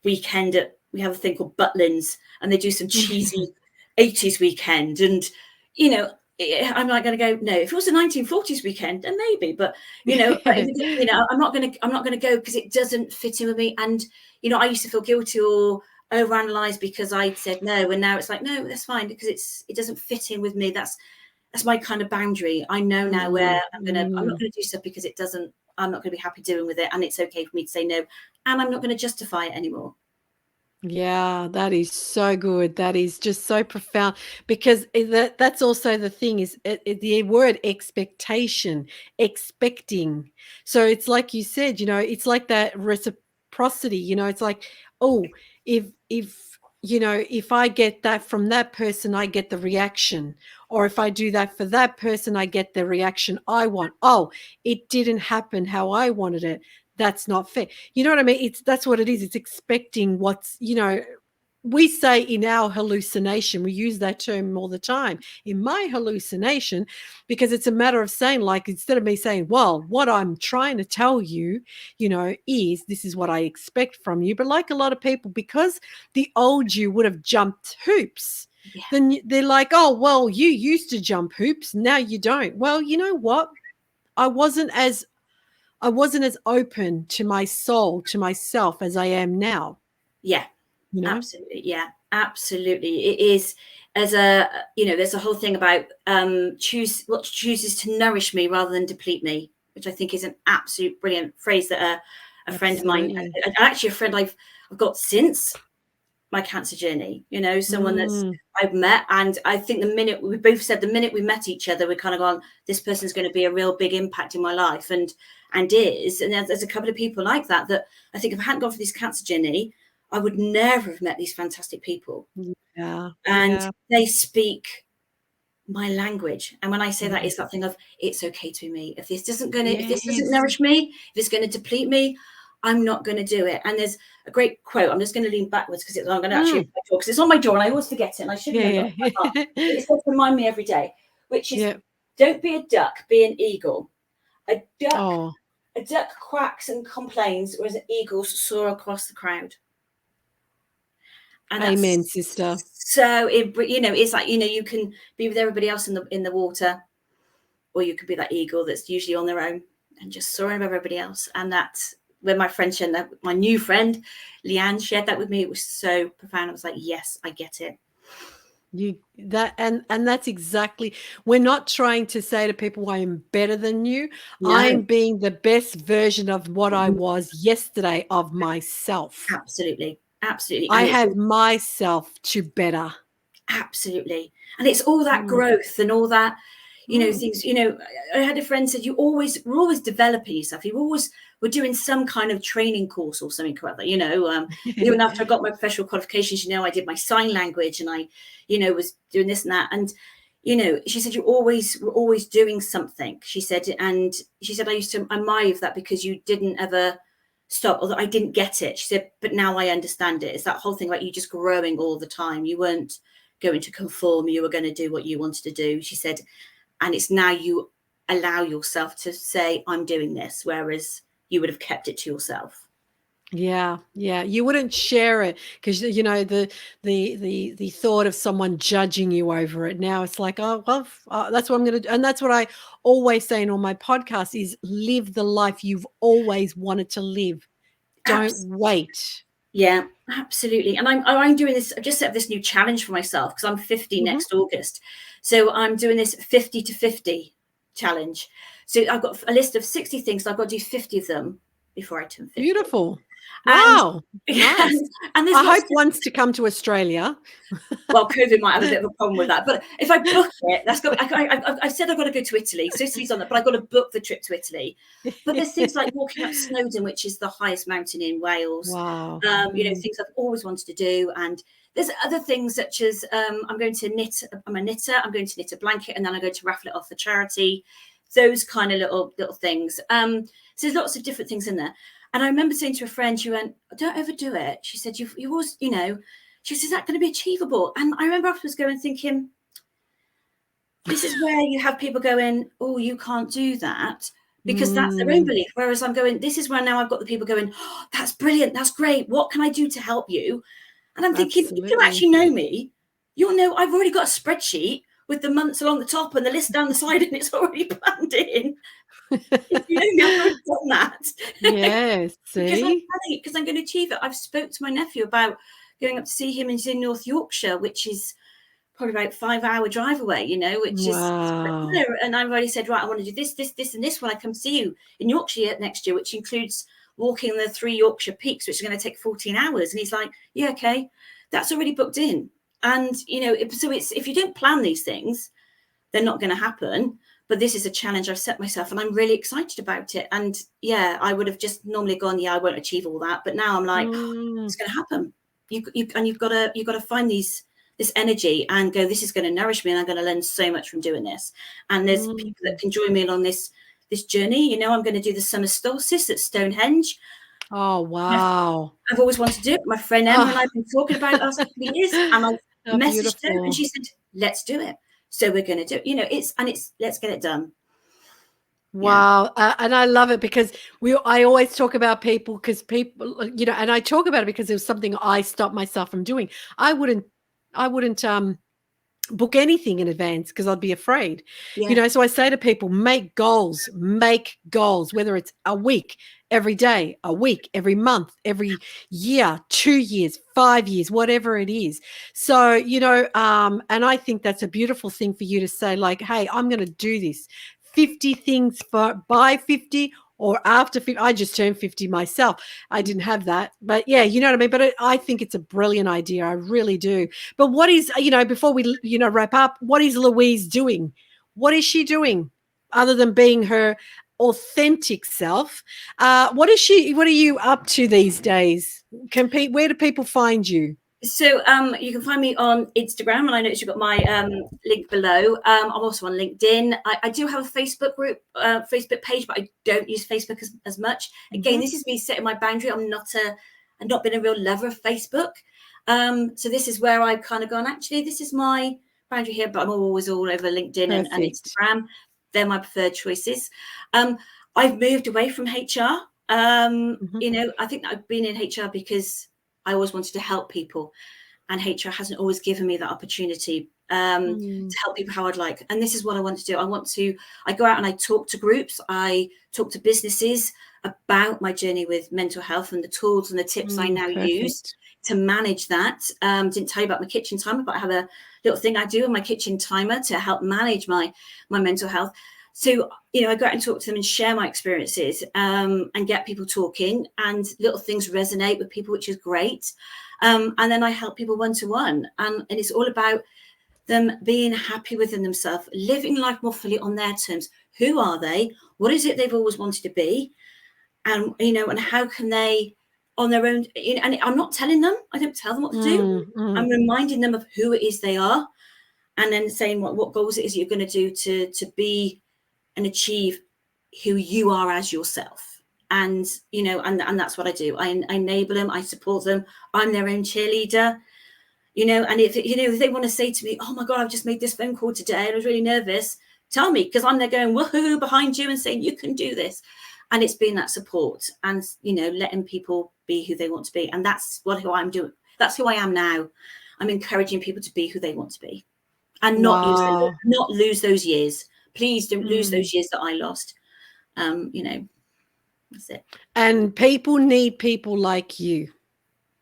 weekend we have a thing called Butlins, and they do some cheesy 80s weekend, and I'm not going to go. No, if it was a 1940s weekend, then maybe. But I'm not going to go because it doesn't fit in with me. And I used to feel guilty or overanalyze because I said no, and now it's like, no, that's fine because it doesn't fit in with me. That's my kind of boundary. I know now where I'm not going to do stuff because it doesn't. I'm not going to be happy doing with it, and it's okay for me to say no, and I'm not going to justify it anymore. Yeah, that is so good. That is just so profound because that's also the thing is the word expectation, expecting. So it's like you said, it's like that reciprocity. It's like, oh, if I get that from that person, I get the reaction, or if I do that for that person, I get the reaction I want. Oh, it didn't happen how I wanted it. That's not fair. You know what I mean? That's what it is. It's expecting we say in our hallucination, we use that term all the time. In my hallucination, because it's a matter of saying, like, instead of me saying, well, what I'm trying to tell you, is this is what I expect from you. But like a lot of people, because the old you would have jumped hoops, Yeah. then they're like, oh, well, you used to jump hoops. Now you don't. Well, you know what? I wasn't as open to my soul, to myself as I am now. Yeah, You know? absolutely. Yeah, absolutely. It is there's a whole thing about choose what chooses to nourish me rather than deplete me, which I think is an absolute brilliant phrase that a friend of mine, Absolutely. actually a friend I've got since my cancer journey, someone that's I've met. And I think the minute we met each other, we kind of gone, this person's going to be a real big impact in my life, and is. And there's a couple of people like that I think if I hadn't gone for this cancer journey, I would never have met these fantastic people. Yeah. And Yeah. they speak my language. And when I say that, Mm. it's that thing of, it's okay to be me. If this doesn't Yes. nourish me, if it's going to deplete me, I'm not going to do it. And there's a great quote. I'm just going to lean backwards because I'm going to actually, because it's on my jaw and I always forget it, and I should remember. Yeah. It's supposed to remind me every day, which is, Yeah. don't be a duck, be an eagle. A duck Oh, quacks and complains, whereas an eagle soar across the crowd. And amen, that's sister. so it's like, you can be with everybody else in the water, or you could be that eagle that's usually on their own and just soaring above everybody else. And that's when my friend shared that, my new friend Leanne shared that with me. It was so profound. I was like, yes, I get it. And that's exactly, we're not trying to say to people I am better than you. No. I'm being the best version of what I was yesterday of myself. Absolutely. I have myself to better. Absolutely. And it's all that growth and all that, things, I had a friend said, we're always developing yourself. We're doing some kind of training course or something like that, even after I got my professional qualifications, I did my sign language, and I, was doing this and that. And, she said, we're always doing something. She said, I used to admire that because you didn't ever stop, although I didn't get it. She said, but now I understand it. It's that whole thing about you just growing all the time. You weren't going to conform, you were going to do what you wanted to do. She said, and it's now you allow yourself to say, I'm doing this, whereas you would have kept it to yourself. Yeah, yeah. You wouldn't share it because the thought of someone judging you over it. Now it's like, oh well, that's what I'm going to do, and that's what I always say in all my podcasts: is live the life you've always wanted to live. Don't wait. Yeah, absolutely. And I'm doing this. I've just set up this new challenge for myself because I'm 50 next August, so I'm doing this 50 to 50 challenge. So I've got a list of 60 things. So I've got to do 50 of them before I turn 50. Beautiful. Wow. Nice. And I hope once to come to Australia. Well, COVID might have a bit of a problem with that. But if I book it, I said I've got to go to Italy. So Italy's on that, but I've got to book the trip to Italy. But there's things like walking up Snowdon, which is the highest mountain in Wales. Wow. Things I've always wanted to do. And there's other things such as I'm going to knit. I'm a knitter. I'm going to knit a blanket, and then I'm going to raffle it off for charity. Those kind of little things. So there's lots of different things in there. And I remember saying to a friend, she went, don't overdo it. She said, you always, she says, is that going to be achievable? And I remember afterwards going thinking, this is where you have people going, oh, you can't do that, because that's their own belief. Whereas I'm going, this is where now I've got the people going, oh, that's brilliant. That's great. What can I do to help you? And I'm thinking, if you actually know me, you'll know I've already got a spreadsheet with the months along the top and the list down the side, and it's already planned in. If you know me, I've already done that. Yes, see? because I'm going to achieve it. I've spoke to my nephew about going up to see him. He's in North Yorkshire, which is probably about 5-hour drive away, which is, and I've already said, right, I want to do this, and this when I come see you in Yorkshire next year, which includes walking the 3 Yorkshire peaks, which are going to take 14 hours. And he's like, yeah, okay, that's already booked in. And, you know, so it's, if you don't plan these things, they're not going to happen. But this is a challenge I've set myself, and I'm really excited about it. And yeah, I would have just normally gone, yeah, I won't achieve all that. But now I'm like, it's going to happen. You've got to find this energy and go, this is going to nourish me, and I'm going to learn so much from doing this. And there's people that can join me along this journey. You know, I'm going to do the summer solstice at Stonehenge. Oh, wow. I've always wanted to do it. My friend Emma and I have been talking about it last couple of years, and I messaged her and she said, let's do it. So we're going to do it. You know, it's let's get it done. Wow. Yeah. And I love it because I always talk about people, because people, you know, and I talk about it because it was something I stopped myself from doing. I wouldn't book anything in advance because I'd be afraid, you know. So I say to people, make goals, whether it's a week, every day, a week, every month, every year, 2 years, 5 years, whatever it is. So, you know, and I think that's a beautiful thing for you to say, like, hey, I'm going to do this 50 things by 50 or after 50. I just turned 50 myself. I didn't have that, but yeah, you know what I mean? But I think it's a brilliant idea. I really do. But what is, you know, before we, you know, wrap up, what is Louise doing? What is she doing other than being her authentic self? What are you up to these days? Where do people find you? So you can find me on Instagram, and I noticed you've got my link below. I'm also on LinkedIn. I do have a Facebook group, Facebook page, but I don't use Facebook as much. Again, this is me setting my boundary. I've not been a real lover of Facebook. So this is where I've kind of gone, actually, this is my boundary here, but I'm always all over LinkedIn and Instagram. They're my preferred choices. I've moved away from HR. You know, I think I've been in HR because I always wanted to help people, and HR hasn't always given me that opportunity to help people how I'd like. And this is what I want to do. I go out and I talk to groups. I talk to businesses about my journey with mental health and the tools and the tips I now use to manage that. Didn't tell you about my kitchen timer, but I have a little thing I do on my kitchen timer to help manage my mental health. So, you know, I go out and talk to them and share my experiences and get people talking, and little things resonate with people, which is great. And then I help people one-to-one, and it's all about them being happy within themselves, living life more fully on their terms. Who are they? What is it they've always wanted to be? And, you know, and how can they on their own? You know, and I'm not telling them, I don't tell them what to do. I'm reminding them of who it is they are, and then saying what goals it is you're going to do to be and achieve who you are as yourself. And, you know, and that's what I do. I enable them, I support them. I'm their own cheerleader, you know. And if they want to say to me, oh my God, I've just made this phone call today and I was really nervous, tell me, because I'm there going woohoo behind you and saying you can do this. And it's been that support and, you know, letting people be who they want to be. And that's who I'm doing. That's who I am now. I'm encouraging people to be who they want to be, and not lose those years. Please don't lose those years that I lost. You know, that's it. And people need people like you.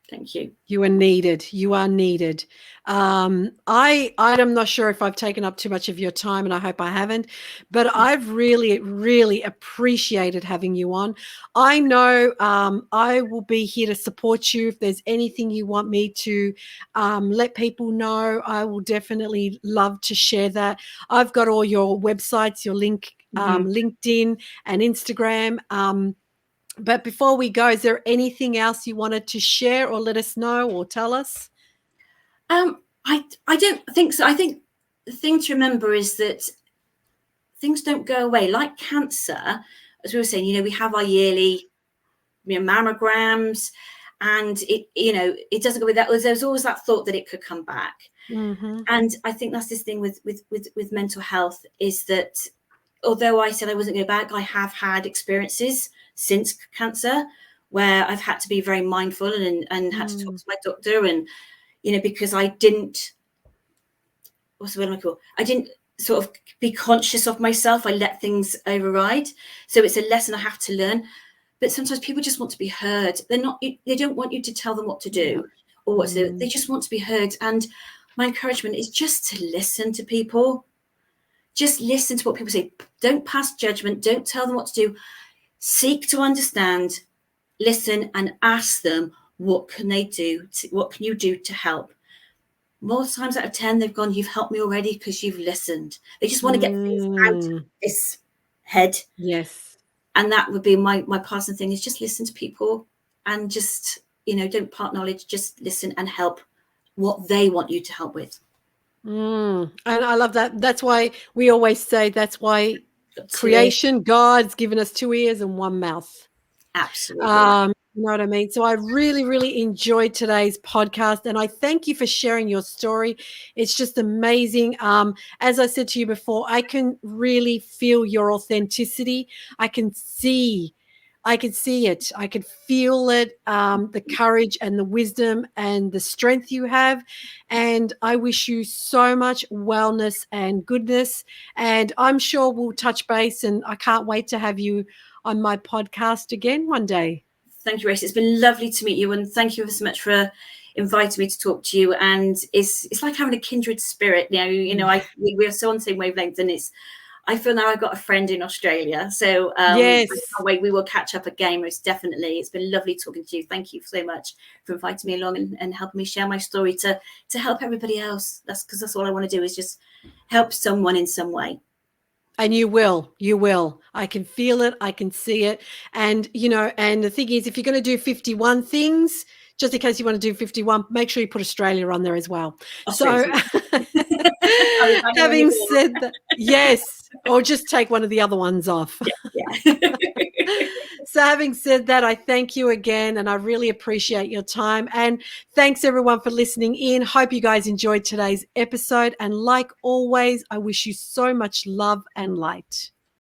Thank you. You are needed. You are needed. I'm not sure if I've taken up too much of your time, and I hope I haven't, but I've really, really appreciated having you on. I know I will be here to support you. If there's anything you want me to let people know, I will definitely love to share that. I've got all your websites, your LinkedIn and Instagram. But before we go, is there anything else you wanted to share or let us know or tell us? I don't think so. I think the thing to remember is that things don't go away. Like cancer, as we were saying, you know, we have our yearly, you know, mammograms, and it, you know, it doesn't go away. There's always that thought that it could come back. And I think that's this thing with mental health, is that although I said I wasn't going back, I have had experiences since cancer where I've had to be very mindful and had to talk to my doctor, and, you know, because I didn't sort of be conscious of myself. I let things override. So it's a lesson I have to learn. But sometimes people just want to be heard. They don't want you to tell them what to do or what to do. They just want to be heard. And my encouragement is just to listen to people. Just listen to what people say. Don't pass judgment. Don't tell them what to do. Seek to understand, listen and ask them, what can they do? What can you do to help? More times out of 10, they've gone, you've helped me already because you've listened. They just want to get things out of this head. Yes. And that would be my passing thing, is just listen to people and just, don't part knowledge, just listen and help what they want you to help with. And I love that. That's why we always say, that's why creation, God's given us 2 ears and 1 mouth. Absolutely. You know what I mean? So I really, really enjoyed today's podcast, and I thank you for sharing your story. It's just amazing. As I said to you before, I can really feel your authenticity. I can see it. I can feel it, the courage and the wisdom and the strength you have. And I wish you so much wellness and goodness. And I'm sure we'll touch base, and I can't wait to have you on my podcast again one day. Thank you, Race. It's been lovely to meet you, and thank you so much for inviting me to talk to you. And it's like having a kindred spirit. We are so on the same wavelength, and I feel now I've got a friend in Australia. So yes, I can't wait. We will catch up again, most definitely. It's been lovely talking to you. Thank you so much for inviting me along and helping me share my story to help everybody else. That's all I want to do, is just help someone in some way. And you will. I can feel it. I can see it. And, and the thing is, if you're going to do 51 things, just in case you want to do 51, make sure you put Australia on there as well. So having said that, yes, or just take one of the other ones off. Yeah. So having said that, I thank you again, and I really appreciate your time. And thanks everyone for listening in. Hope you guys enjoyed today's episode. And like always, I wish you so much love and light.